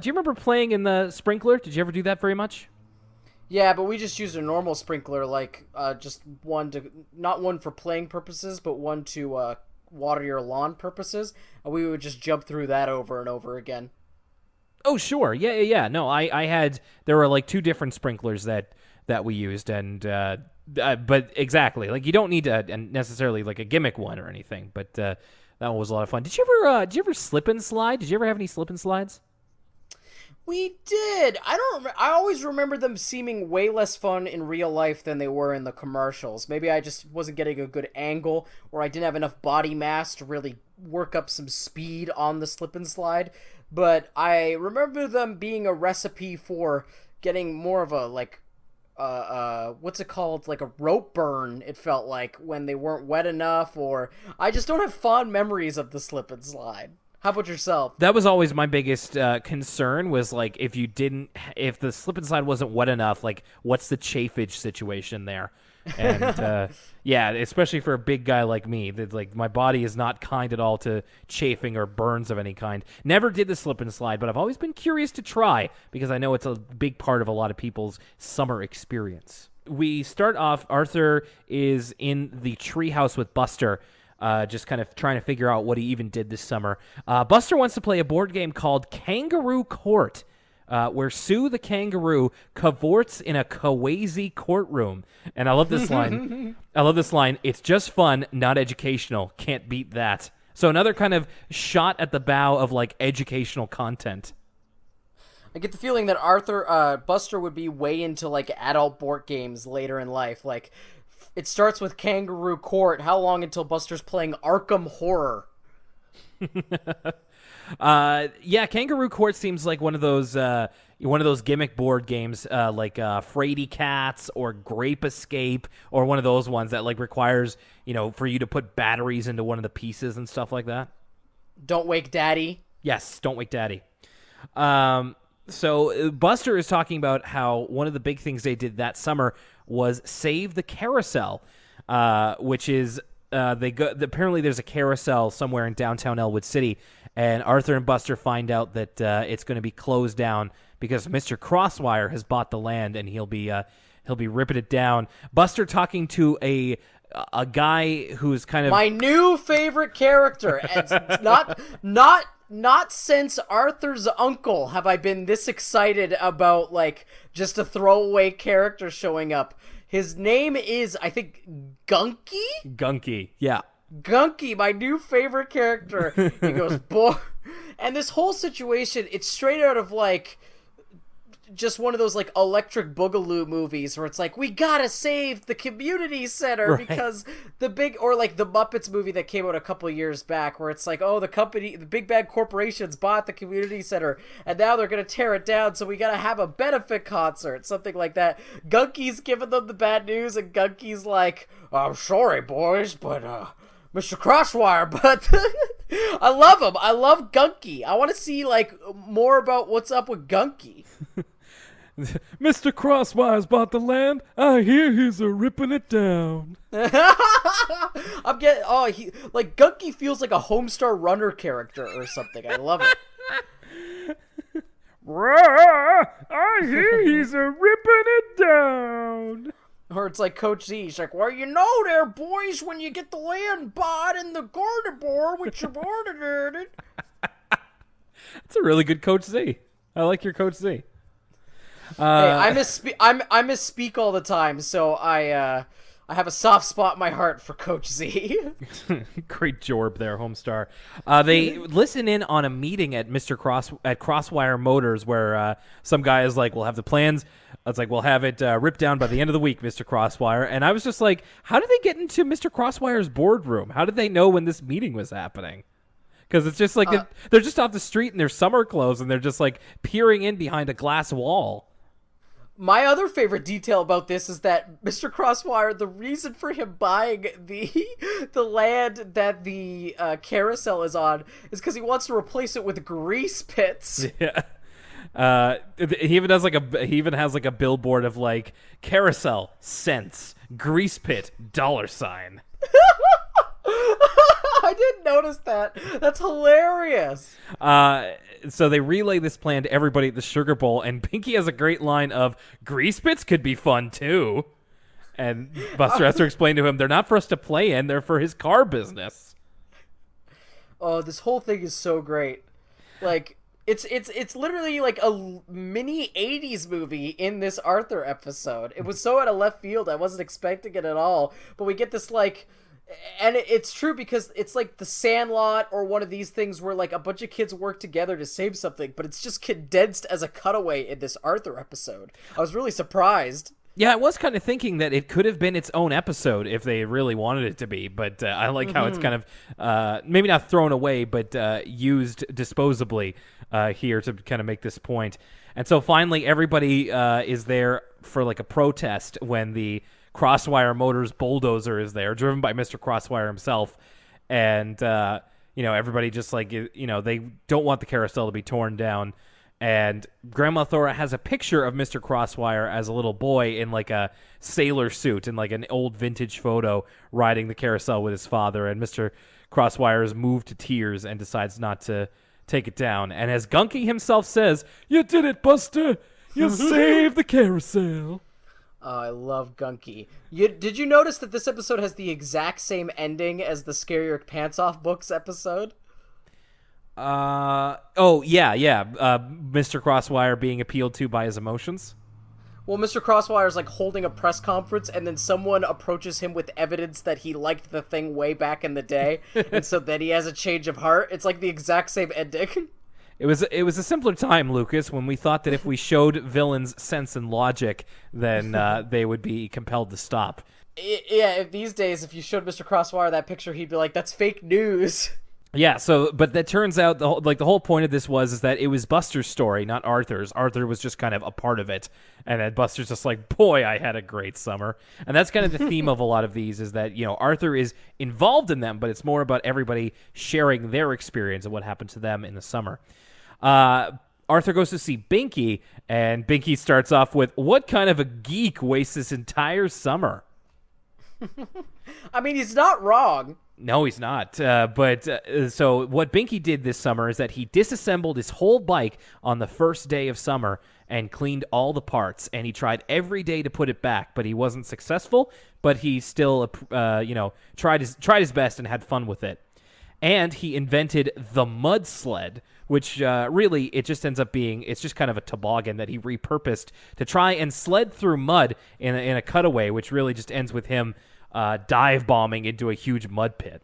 remember playing in the sprinkler? Did you ever do that very much? Yeah, but we just used a normal sprinkler, like just not one for playing purposes, but one to water your lawn purposes, and we would just jump through that over and over again. Oh, sure. Yeah. No, I had, there were like 2 different sprinklers that we used, and but exactly, like you don't need to necessarily like a gimmick one or anything, but that one was a lot of fun. Did you ever slip and slide? Did you ever have any slip and slides? We did. I always remember them seeming way less fun in real life than they were in the commercials. Maybe I just wasn't getting a good angle, or I didn't have enough body mass to really work up some speed on the slip and slide. But I remember them being a recipe for getting more of a, like, what's it called? Like a rope burn, it felt like, when they weren't wet enough, or I just don't have fond memories of the slip and slide. How about yourself? That was always my biggest concern, was like if the slip and slide wasn't wet enough, like what's the chafage situation there? And yeah, especially for a big guy like me, that like my body is not kind at all to chafing or burns of any kind. Never did the slip and slide, but I've always been curious to try because I know it's a big part of a lot of people's summer experience. We start off, Arthur is in the treehouse with Buster, just kind of trying to figure out what he even did this summer. Buster wants to play a board game called Kangaroo Court, where Sue the kangaroo cavorts in a Kawaii courtroom. And I love this line. It's just fun, not educational. Can't beat that. So another kind of shot at the bow of like educational content. I get the feeling that Buster would be way into like adult board games later in life. Like, it starts with Kangaroo Court. How long until Buster's playing Arkham Horror? Yeah, Kangaroo Court seems like one of those gimmick board games, like Fraidy Cats or Grape Escape, or one of those ones that like requires, for you to put batteries into one of the pieces and stuff like that. Don't Wake Daddy. Yes, Don't Wake Daddy. So Buster is talking about how one of the big things they did that summer was Save the Carousel, which is apparently there's a carousel somewhere in downtown Elwood City, and Arthur and Buster find out that it's going to be closed down because Mr. Crosswire has bought the land and he'll be ripping it down. Buster talking to a guy who's kind of my new favorite character. And not since Arthur's uncle have I been this excited about like just a throwaway character showing up. His name is, I think, Gunky? Gunky, yeah. Gunky, my new favorite character. He goes, boy. And this whole situation, it's straight out of like just one of those like Electric Boogaloo movies where it's like, we gotta save the community center, right? Because or like the Muppets movie that came out a couple of years back where it's like, oh, the big bad corporations bought the community center and now they're gonna tear it down, so we gotta have a benefit concert, something like that. Gunky's giving them the bad news and Gunky's like, I'm sorry boys, but Mr. Crosswire, but I love him. I love Gunky. I want to see like more about what's up with Gunky. Mr. Crosswire's bought the land. I hear he's ripping it down. I'm getting like Gunky feels like a Homestar Runner character or something. I love it. I hear he's ripping it down. Or it's like Coach Z. He's like, well, there, boys, when you get the land bought in the garden bar with your border in it. That's a really good Coach Z. I like your Coach Z. Hey, I misspeak all the time, so I have a soft spot in my heart for Coach Z. Great jorb there, Homestar. They listen in on a meeting at Crosswire Motors where some guy is like, we'll have the plans. It's like, we'll have it ripped down by the end of the week, Mr. Crosswire. And I was just like, how did they get into Mr. Crosswire's boardroom? How did they know when this meeting was happening? Because it's just like they're just off the street in their summer clothes and they're just like peering in behind a glass wall. My other favorite detail about this is that Mr. Crosswire, the reason for him buying the land that the carousel is on is because he wants to replace it with grease pits. Yeah. He even has like a billboard of like carousel cents, grease pit $sign. I didn't notice that. That's hilarious. So they relay this plan to everybody at the Sugar Bowl, and Pinky has a great line of, grease pits could be fun too. And Buster has to explain to him, they're not for us to play in, they're for his car business. Oh, this whole thing is so great. Like it's literally like a mini 80s movie in this Arthur episode. It was so out of left field. I wasn't expecting it at all. But we get this like and it's true because it's like the Sandlot or one of these things where like a bunch of kids work together to save something, but it's just condensed as a cutaway in this Arthur episode. I was really surprised. Yeah, I was kind of thinking that it could have been its own episode if they really wanted it to be, but I like how it's kind of maybe not thrown away, but used disposably here to kind of make this point. And so finally, everybody is there for like a protest when the Crosswire Motors bulldozer is there, driven by Mr. Crosswire himself, and everybody just like they don't want the carousel to be torn down. And Grandma Thora has a picture of Mr. Crosswire as a little boy in like a sailor suit in like an old vintage photo riding the carousel with his father. And Mr. Crosswire is moved to tears and decides not to take it down. And as Gunky himself says, "You did it, Buster! You saved the carousel!" Oh, I love Gunky. Did you notice that this episode has the exact same ending as the Scare Your Pants Off books episode? Mr. Crosswire being appealed to by his emotions. Well, Mr. Crosswire's like holding a press conference, and then someone approaches him with evidence that he liked the thing way back in the day, and so then he has a change of heart. It's like the exact same ending. It was a simpler time, Lucas, when we thought that if we showed villains sense and logic, then they would be compelled to stop. Yeah, these days, if you showed Mr. Crosswire that picture, he'd be like, "That's fake news." Yeah, but that turns out the whole point of this is that it was Buster's story, not Arthur's. Arthur was just kind of a part of it, and then Buster's just like, "Boy, I had a great summer." And that's kind of the theme of a lot of these is that Arthur is involved in them, but it's more about everybody sharing their experience of what happened to them in the summer. Arthur goes to see Binky, and Binky starts off with, "What kind of a geek wastes his entire summer?" I mean, he's not wrong. No, he's not. So what Binky did this summer is that he disassembled his whole bike on the first day of summer and cleaned all the parts. And he tried every day to put it back, but he wasn't successful. But he still, tried his best and had fun with it. And he invented the mud sled, which really it just ends up being it's just kind of a toboggan that he repurposed to try and sled through mud in a cutaway, which really just ends with him dive bombing into a huge mud pit.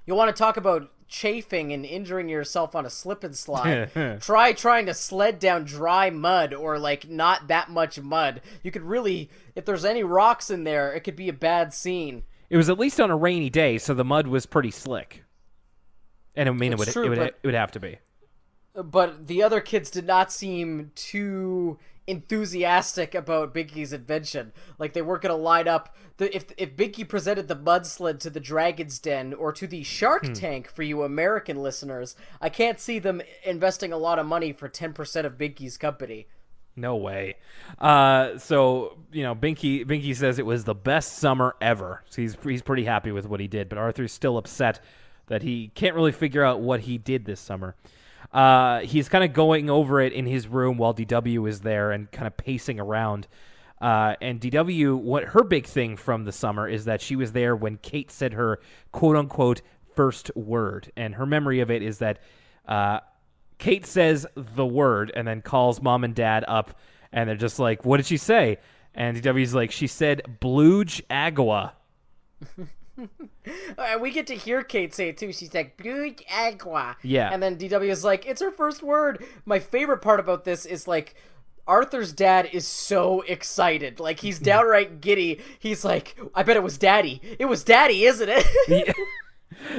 You want to talk about chafing and injuring yourself on a slip and slide? Try trying to sled down dry mud or like not that much mud. You could really, if there's any rocks in there, it could be a bad scene. It was at least on a rainy day, so the mud was pretty slick. And I mean, it would have to be. But the other kids did not seem too enthusiastic about Binky's invention. Like they weren't going to line up. If Binky presented the mudsled to the Dragon's Den or to the Shark Tank for you American listeners, I can't see them investing a lot of money for 10% of Binky's company. No way. Binky says it was the best summer ever. So he's pretty happy with what he did, but Arthur's still upset that he can't really figure out what he did this summer. He's kind of going over it in his room while DW is there and kind of pacing around. And DW, what her big thing from the summer is that she was there when Kate said her quote-unquote first word. And her memory of it is that Kate says the word and then calls mom and dad up, and they're just like, "What did she say?" And DW's like, "She said Bloojagwa." We get to hear Kate say it too. She's like, Bloojagwa. Yeah. And then DW is like, it's her first word. My favorite part about this is like, Arthur's dad is so excited. Like, he's downright giddy. He's like, I bet it was Daddy. It was Daddy, isn't it? Yeah,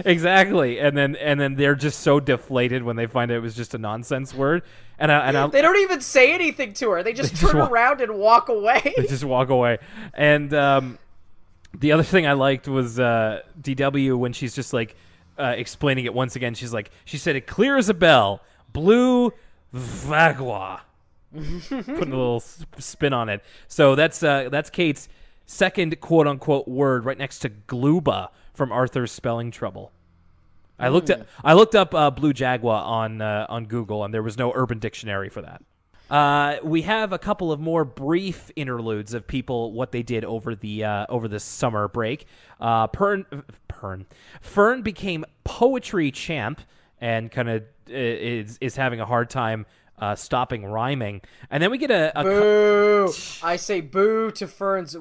exactly. And then they're just so deflated when they find out it was just a nonsense word. And they don't even say anything to her. They just turn around and walk away. They just walk away. And the other thing I liked was DW when she's just like explaining it once again. She said it clear as a bell. Bloojagwa. Putting a little spin on it. So that's Kate's second quote unquote word right next to Gluba from Arthur's Spelling Trouble. I looked up Bloojagwa on Google, and there was no Urban Dictionary for that. We have a couple of more brief interludes of people, what they did over the summer break. Fern became poetry champ and kind of is having a hard time stopping rhyming. And then we get a boo! I say boo to Fern's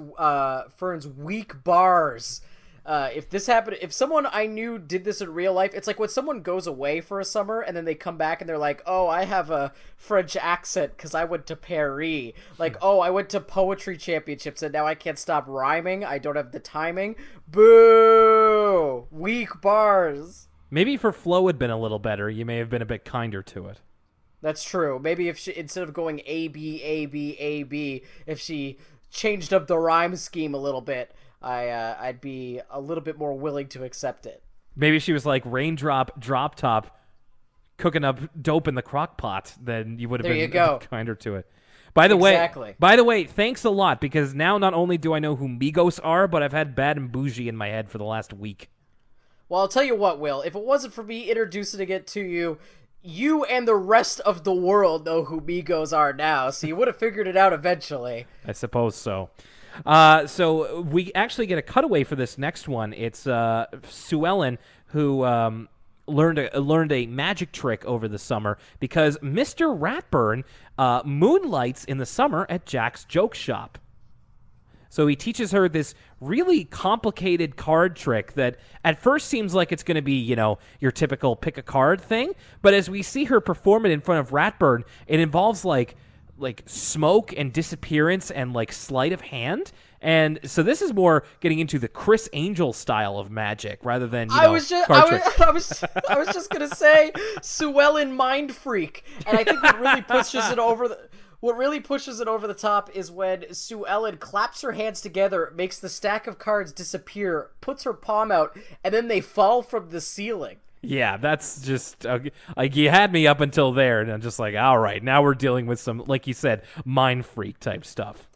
weak bars. If this happened, if someone I knew did this in real life, it's like when someone goes away for a summer and then they come back and they're like, oh, I have a French accent because I went to Paris. Like, oh, I went to poetry championships and now I can't stop rhyming. I don't have the timing. Boo! Weak bars. Maybe if her flow had been a little better, you may have been a bit kinder to it. That's true. Maybe if she, instead of going A, B, A, B, A, B, if she changed up the rhyme scheme a little bit, I'd be a little bit more willing to accept it. Maybe she was like raindrop, drop top, cooking up dope in the crock pot. Then you would have been kinder to it. By the way, thanks a lot, because now not only do I know who Migos are, but I've had Bad and Bougie in my head for the last week. Well, I'll tell you what, Will. If it wasn't for me introducing it to you, you and the rest of the world know who Migos are now, so you would have figured it out eventually. I suppose so. So we actually get a cutaway for this next one. It's Sue Ellen, who learned a magic trick over the summer because Mr. Ratburn moonlights in the summer at Jack's joke shop. So he teaches her this really complicated card trick that at first seems like it's going to be, your typical pick a card thing. But as we see her perform it in front of Ratburn, it involves like smoke and disappearance and like sleight of hand. And so this is more getting into the Chris Angel style of magic rather than I was just gonna say Sue Ellen mind freak, and I think what really pushes it over the top is when Sue Ellen claps her hands together, makes the stack of cards disappear, puts her palm out, and then they fall from the ceiling. Yeah, that's just like you had me up until there, and I'm just like, all right, now we're dealing with some, like you said, mind freak type stuff.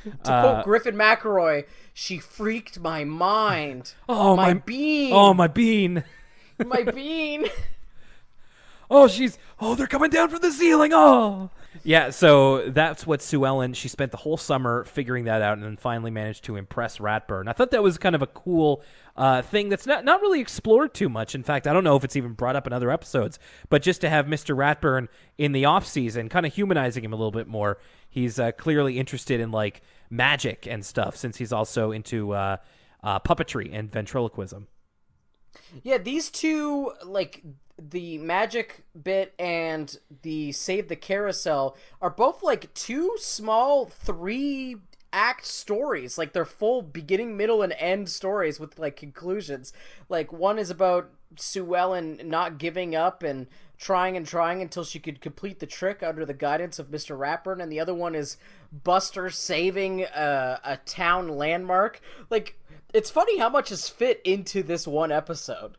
To quote Griffin McElroy, she freaked my mind. Oh, my bean. Oh, my bean. My bean. They're coming down from the ceiling. Oh. Yeah, so that's what Sue Ellen, she spent the whole summer figuring that out and then finally managed to impress Ratburn. I thought that was kind of a cool thing that's not really explored too much. In fact, I don't know if it's even brought up in other episodes, but just to have Mr. Ratburn in the off-season, kind of humanizing him a little bit more. He's clearly interested in, like, magic and stuff since he's also into puppetry and ventriloquism. Yeah, these two, like, the magic bit and the save the carousel are both like two small 3-act stories. Like they're full beginning, middle, and end stories with like conclusions. Like one is about Sue Ellen not giving up and trying until she could complete the trick under the guidance of Mr. Ratburn, and the other one is Buster saving a town landmark. Like, it's funny how much is fit into this one episode.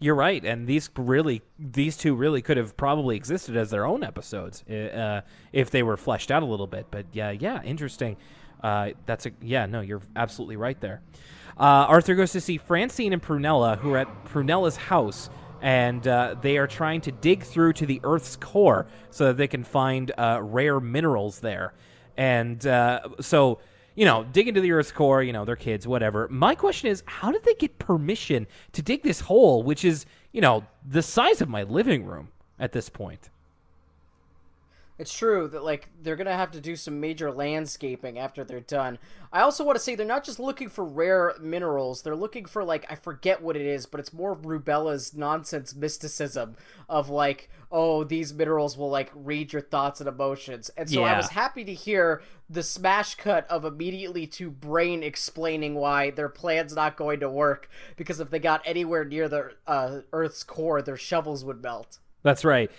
You're right, and these two really could have probably existed as their own episodes if they were fleshed out a little bit. But yeah, interesting. You're absolutely right there. Arthur goes to see Francine and Prunella, who are at Prunella's house, and they are trying to dig through to the Earth's core so that they can find rare minerals there. And so, dig into the Earth's core, they're kids, whatever. My question is, how did they get permission to dig this hole, which is, the size of my living room at this point? It's true that, like, they're going to have to do some major landscaping after they're done. I also want to say they're not just looking for rare minerals. They're looking for, like, I forget what it is, but it's more Rubella's nonsense mysticism of, like, oh, these minerals will, like, read your thoughts and emotions. And so I was happy to hear the smash cut of immediately to Brain explaining why their plan's not going to work, because if they got anywhere near the Earth's core, their shovels would melt. That's right.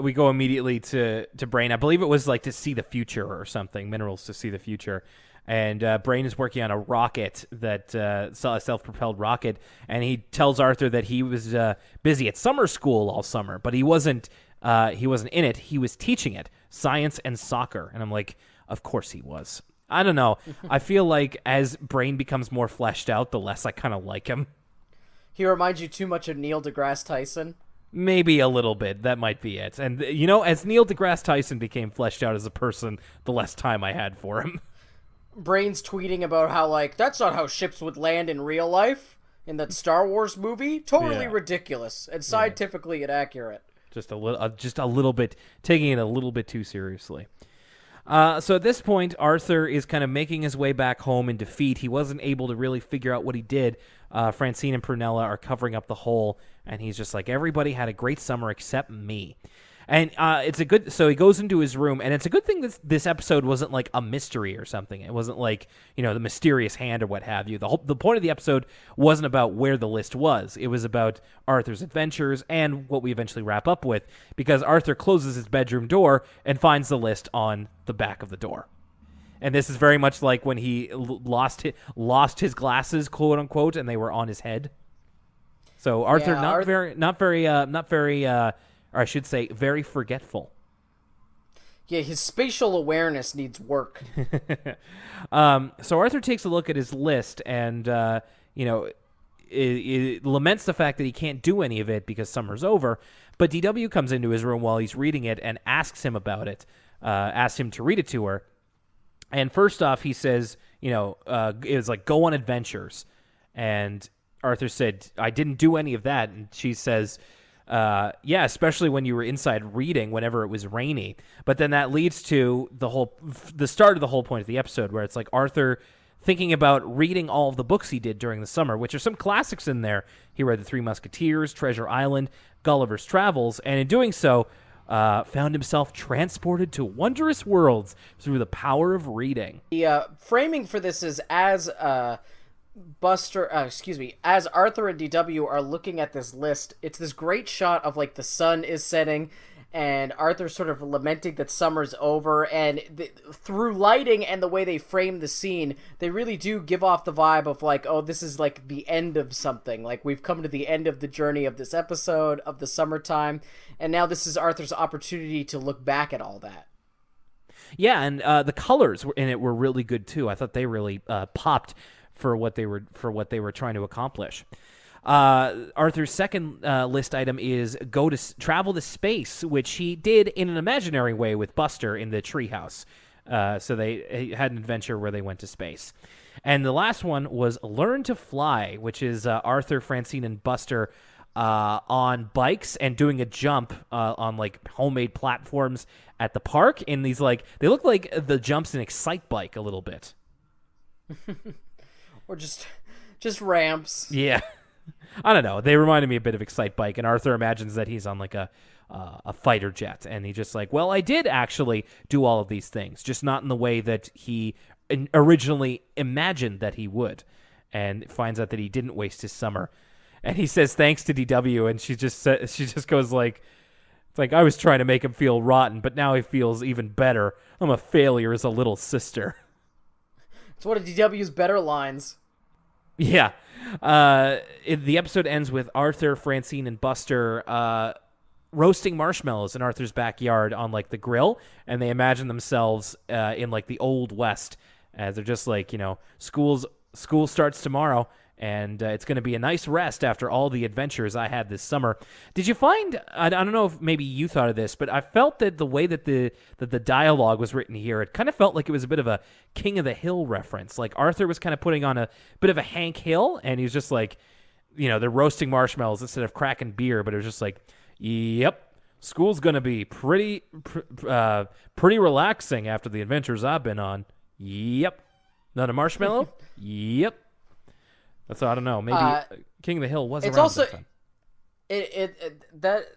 We go immediately to Brain. I believe it was like to see the future or something, minerals to see the future. And Brain is working on a rocket that a self-propelled rocket, and he tells Arthur that he was busy at summer school all summer, but he wasn't in it. He was teaching it, science and soccer. And I'm like, of course he was. I don't know. I feel like as Brain becomes more fleshed out, the less I kind of like him. He reminds you too much of Neil deGrasse Tyson. Maybe a little bit. That might be it. And, as Neil deGrasse Tyson became fleshed out as a person, the less time I had for him. Brains tweeting about how, like, that's not how ships would land in real life in that Star Wars movie. Totally ridiculous and scientifically inaccurate. Just a little bit, taking it a little bit too seriously. So at this point, Arthur is kind of making his way back home in defeat. He wasn't able to really figure out what he did. Francine and Prunella are covering up the hole, and he's just like, everybody had a great summer except me. And so he goes into his room, and it's a good thing that this episode wasn't like a mystery or something. It wasn't like, the mysterious hand or what have you. The point of the episode wasn't about where the list was. It was about Arthur's adventures and what we eventually wrap up with, because Arthur closes his bedroom door and finds the list on the back of the door. And this is very much like when he lost his glasses, quote unquote, and they were on his head. So Arthur, or I should say, very forgetful. Yeah, his spatial awareness needs work. So Arthur takes a look at his list and, it laments the fact that he can't do any of it because summer's over. But DW comes into his room while he's reading it and asks him about it, asks him to read it to her. And first off, he says, it was like, go on adventures. And Arthur said, I didn't do any of that. And she says, yeah, especially when you were inside reading whenever it was rainy. But then that leads to the start of the whole point of the episode, where it's like Arthur thinking about reading all of the books he did during the summer, which are some classics in there. He read The Three Musketeers, Treasure Island, Gulliver's Travels, and in doing so, found himself transported to wondrous worlds through the power of reading. The framing for this is as Arthur and DW are looking at this list, it's this great shot of like the sun is setting and Arthur sort of lamenting that summer's over, and through lighting and the way they frame the scene, they really do give off the vibe of like, oh, this is like the end of something. Like, we've come to the end of the journey of this episode of the summertime, and now this is Arthur's opportunity to look back at all that. Yeah, and the colors in it were really good too. I thought they really popped for what they were trying to accomplish. Arthur's second list item is travel to space, which he did in an imaginary way with Buster in the treehouse. So they had an adventure where they went to space. And the last one was learn to fly, which is Arthur, Francine, and Buster on bikes and doing a jump on like homemade platforms at the park. In these like, they look like the jumps in Excite Bike a little bit. Or just ramps. Yeah. I don't know. They reminded me a bit of Excite Bike, and Arthur imagines that he's on like a fighter jet, and he just like, well, I did actually do all of these things, just not in the way that he originally imagined that he would, and finds out that he didn't waste his summer. And he says thanks to DW, and she just goes like, it's like, I was trying to make him feel rotten, but now he feels even better. I'm a failure as a little sister. It's one of DW's better lines. Yeah. The episode ends with Arthur, Francine, and Buster roasting marshmallows in Arthur's backyard on like the grill, and they imagine themselves in like the Old West, as they're just like, school starts tomorrow, and it's going to be a nice rest after all the adventures I had this summer. Did you find, I don't know if maybe you thought of this, but I felt that the way that the dialogue was written here, it kind of felt like it was a bit of a King of the Hill reference. Like Arthur was kind of putting on a bit of a Hank Hill, and he was just like, they're roasting marshmallows instead of cracking beer, but it was just like, yep, school's going to be pretty relaxing after the adventures I've been on. Yep. Not a marshmallow? Yep. So I don't know. Maybe King of the Hill was it's around also that time.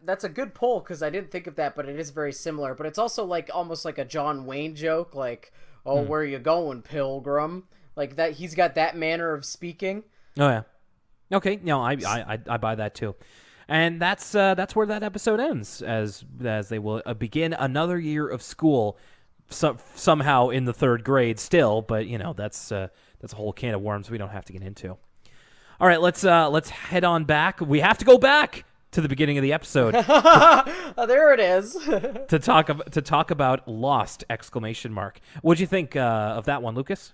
that's a good poll, because I didn't think of that, but it is very similar. But it's also like almost like a John Wayne joke, like, oh, where you going, Pilgrim? Like that. He's got that manner of speaking. Oh yeah. Okay. No, I buy that too. And that's where that episode ends, as they will begin another year of school, somehow in the third grade still. But that's a whole can of worms we don't have to get into. All right, let's head on back. We have to go back to the beginning of the episode. There it is. to talk about Lost! ! What'd you think of that one, Lucas?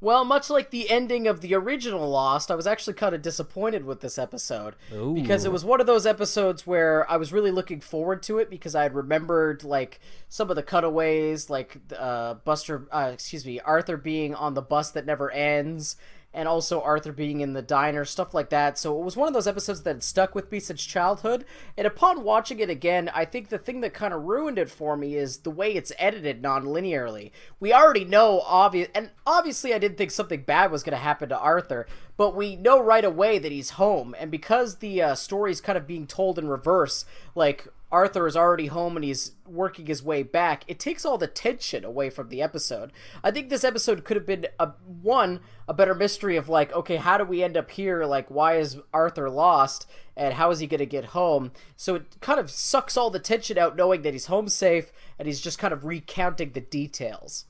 Well, much like the ending of the original Lost, I was actually kind of disappointed with this episode. Ooh. Because it was one of those episodes where I was really looking forward to it because I had remembered, like, some of the cutaways, like, Arthur being on the bus that never ends, and also Arthur being in the diner, stuff like that. So it was one of those episodes that had stuck with me since childhood. And upon watching it again, I think the thing that kind of ruined it for me is the way it's edited non-linearly. We already know, obviously I didn't think something bad was going to happen to Arthur, but we know right away that he's home. And because the story's kind of being told in reverse, like, Arthur is already home and he's working his way back, it takes all the tension away from the episode. I think this episode could have been, a better mystery of, like, okay, how do we end up here? Like, why is Arthur lost? And how is he going to get home? So it kind of sucks all the tension out knowing that he's home safe and he's just kind of recounting the details.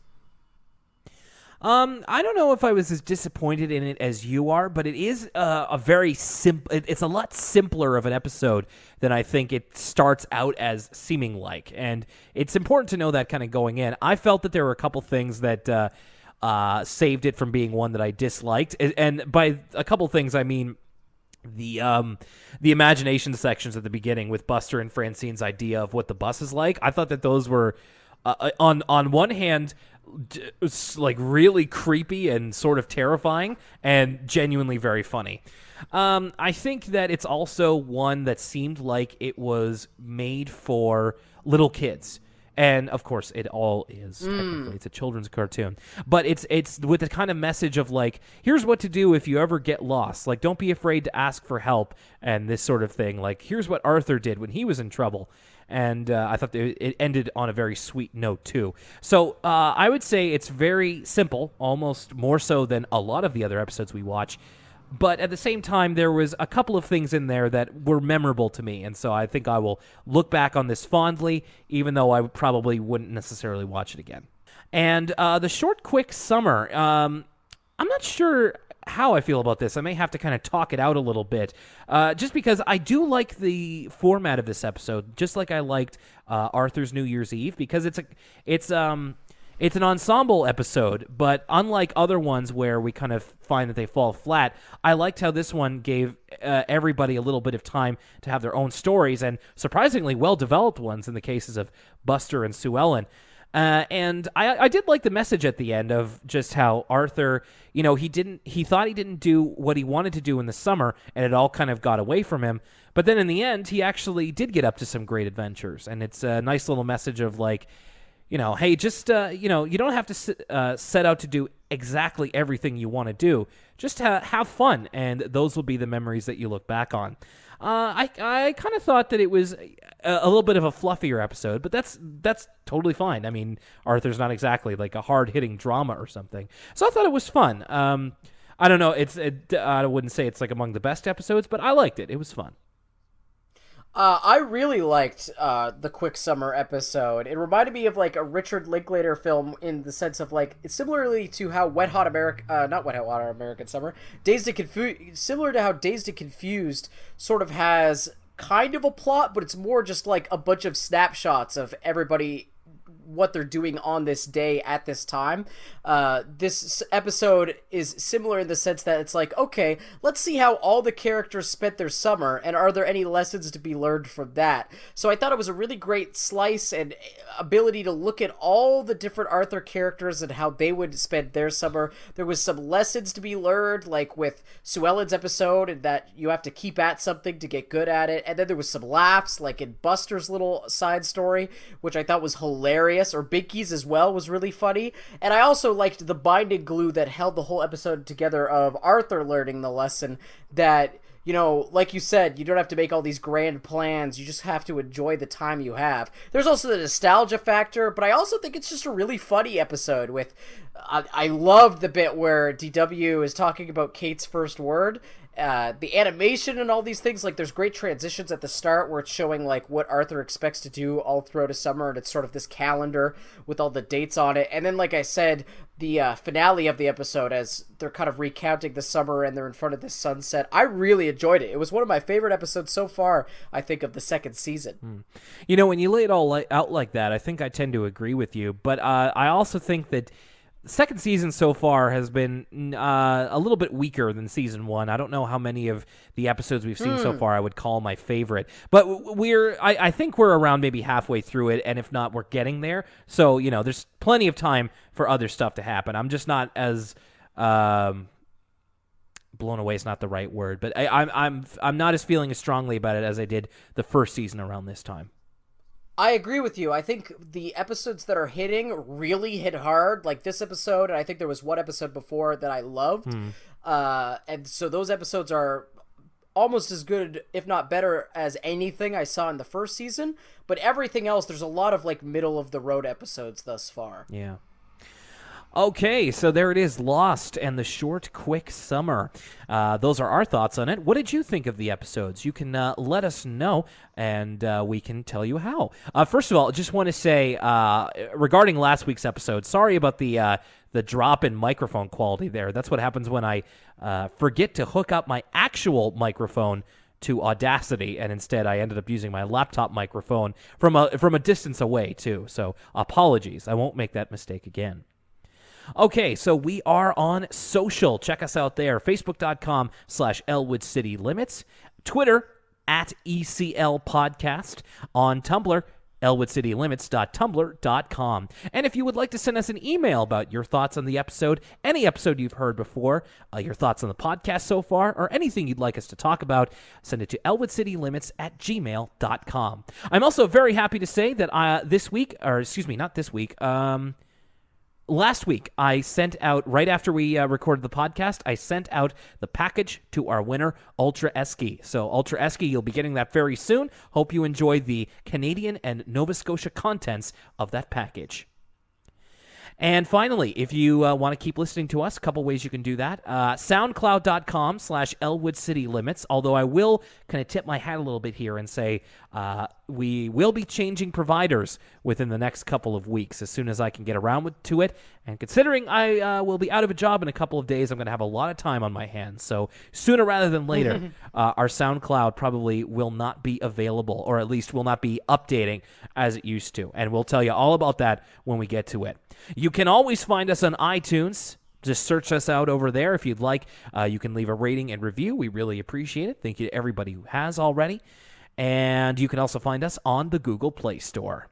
I don't know if I was as disappointed in it as you are, but it is a very simple. It's a lot simpler of an episode than I think it starts out as seeming like, and it's important to know that kind of going in. I felt that there were a couple things that saved it from being one that I disliked, and by a couple things I mean the imagination sections at the beginning with Buster and Francine's idea of what the bus is like. I thought that those were on one hand, like, really creepy and sort of terrifying, and genuinely very funny. I think that it's also one that seemed like it was made for little kids. And, of course, it all is. Technically, it's a children's cartoon. But it's with the kind of message of, like, here's what to do if you ever get lost. Like, don't be afraid to ask for help and this sort of thing. Like, here's what Arthur did when he was in trouble. And I thought it ended on a very sweet note, too. So I would say it's very simple, almost more so than a lot of the other episodes we watch. But at the same time, there was a couple of things in there that were memorable to me. And so I think I will look back on this fondly, even though I probably wouldn't necessarily watch it again. And the short, quick summer, I'm not sure how I feel about this. I may have to kind of talk it out a little bit, just because I do like the format of this episode, just like I liked Arthur's New Year's Eve, because it's an ensemble episode, but unlike other ones where we kind of find that they fall flat, I liked how this one gave everybody a little bit of time to have their own stories, and surprisingly well-developed ones in the cases of Buster and Sue Ellen. And I did like the message at the end of just how Arthur, he thought he didn't do what he wanted to do in the summer, and it all kind of got away from him. But then in the end, he actually did get up to some great adventures, and it's a nice little message of, like, hey, just, you don't have to set out to do exactly everything you want to do. Just have fun, and those will be the memories that you look back on. I kind of thought that it was a little bit of a fluffier episode, but that's totally fine. I mean, Arthur's not exactly like a hard-hitting drama or something. So I thought it was fun. I don't know. I wouldn't say it's like among the best episodes, but I liked it. It was fun. I really liked the Quick Summer episode. It reminded me of, like, a Richard Linklater film in the sense of, like, similarly to how not Wet Hot American Summer, similar to how Dazed and Confused sort of has kind of a plot, but it's more just like a bunch of snapshots of everybody, what they're doing on this day at this time. This episode is similar in the sense that it's like, okay, let's see how all the characters spent their summer, and are there any lessons to be learned from that? So I thought it was a really great slice and ability to look at all the different Arthur characters and how they would spend their summer. There was some lessons to be learned, like with Sue Ellen's episode, and that you have to keep at something to get good at it. And then there was some laughs, like in Buster's little side story, which I thought was hilarious, or Binky's as well was really funny. And I also liked the binding glue that held the whole episode together of Arthur learning the lesson that, like you said, you don't have to make all these grand plans. You just have to enjoy the time you have. There's also the nostalgia factor, but I also think it's just a really funny episode with, I love the bit where DW is talking about Kate's first word. The animation and all these things, like, there's great transitions at the start where it's showing, like, what Arthur expects to do all throughout a summer, and it's sort of this calendar with all the dates on it. And then, like I said, the finale of the episode, as they're kind of recounting the summer and they're in front of this sunset, I really enjoyed it. It was one of my favorite episodes so far, I think, of the second season. When you lay it all out like that, I think I tend to agree with you, but I also think that second season so far has been a little bit weaker than season 1. I don't know how many of the episodes we've seen so far I would call my favorite, but I think we're around maybe halfway through it, and if not, we're getting there. So there's plenty of time for other stuff to happen. I'm just not as blown away is not the right word, but I'm not as feeling as strongly about it as I did the first season around this time. I agree with you. I think the episodes that are hitting really hit hard, like this episode, and I think there was one episode before that I loved. And so those episodes are almost as good, if not better, as anything I saw in the first season. But everything else, there's a lot of like middle of the road episodes thus far. Yeah. Okay, so there it is, Lost and the Short, Quick Summer. Those are our thoughts on it. What did you think of the episodes? You can let us know, and we can tell you how. First of all, I just want to say, regarding last week's episode, sorry about the drop in microphone quality there. That's what happens when I forget to hook up my actual microphone to Audacity, and instead I ended up using my laptop microphone from a distance away, too. So apologies. I won't make that mistake again. Okay, so we are on social. Check us out there. Facebook.com/Elwood City Limits. Twitter @ECL Podcast. On Tumblr, elwoodcitylimits.tumblr.com. And if you would like to send us an email about your thoughts on the episode, any episode you've heard before, your thoughts on the podcast so far, or anything you'd like us to talk about, send it to elwoodcitylimits@gmail.com. I'm also very happy to say that last week, I sent out, right after we recorded the podcast, I sent out the package to our winner, Ultra Esky. So, Ultra Esky, you'll be getting that very soon. Hope you enjoy the Canadian and Nova Scotia contents of that package. And finally, if you want to keep listening to us, a couple ways you can do that. SoundCloud.com/Elwood City Limits, although I will kind of tip my hat a little bit here and say we will be changing providers within the next couple of weeks as soon as I can get around to it. And considering I will be out of a job in a couple of days, I'm going to have a lot of time on my hands. So sooner rather than later, our SoundCloud probably will not be available, or at least will not be updating as it used to. And we'll tell you all about that when we get to it. You can always find us on iTunes. Just search us out over there if you'd like. You can leave a rating and review. We really appreciate it. Thank you to everybody who has already. And you can also find us on the Google Play Store.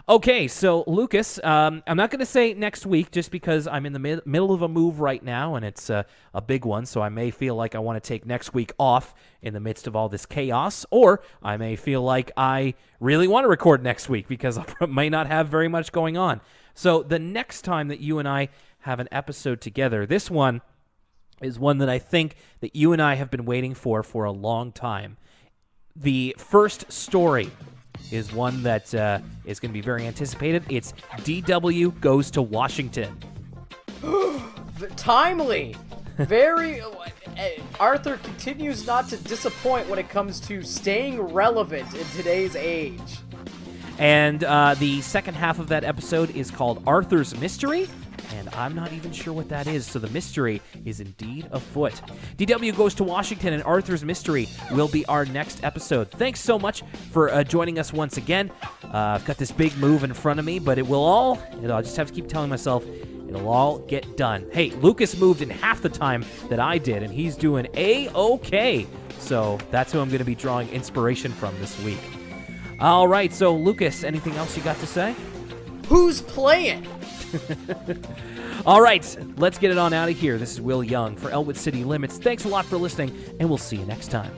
Okay, so Lucas, I'm not going to say next week just because I'm in the middle of a move right now, and it's a big one, so I may feel like I want to take next week off in the midst of all this chaos, or I may feel like I really want to record next week because I may not have very much going on. So the next time that you and I have an episode together, this one is one that I think that you and I have been waiting for a long time. The first story is one that is going to be very anticipated. It's DW Goes to Washington. Timely. Very. Arthur continues not to disappoint when it comes to staying relevant in today's age. And the second half of that episode is called Arthur's Mystery, and I'm not even sure what that is, so the mystery is indeed afoot. DW Goes to Washington and Arthur's Mystery will be our next episode. Thanks so much for joining us once again. I've got this big move in front of me, but I'll just have to keep telling myself it'll all get done. Hey, Lucas moved in half the time that I did, and he's doing A-okay. So that's who I'm going to be drawing inspiration from this week. All right, so Lucas, anything else you got to say? Who's playing? All right, let's get it on out of here. This is Will Young for Elwood City Limits. Thanks a lot for listening, and we'll see you next time.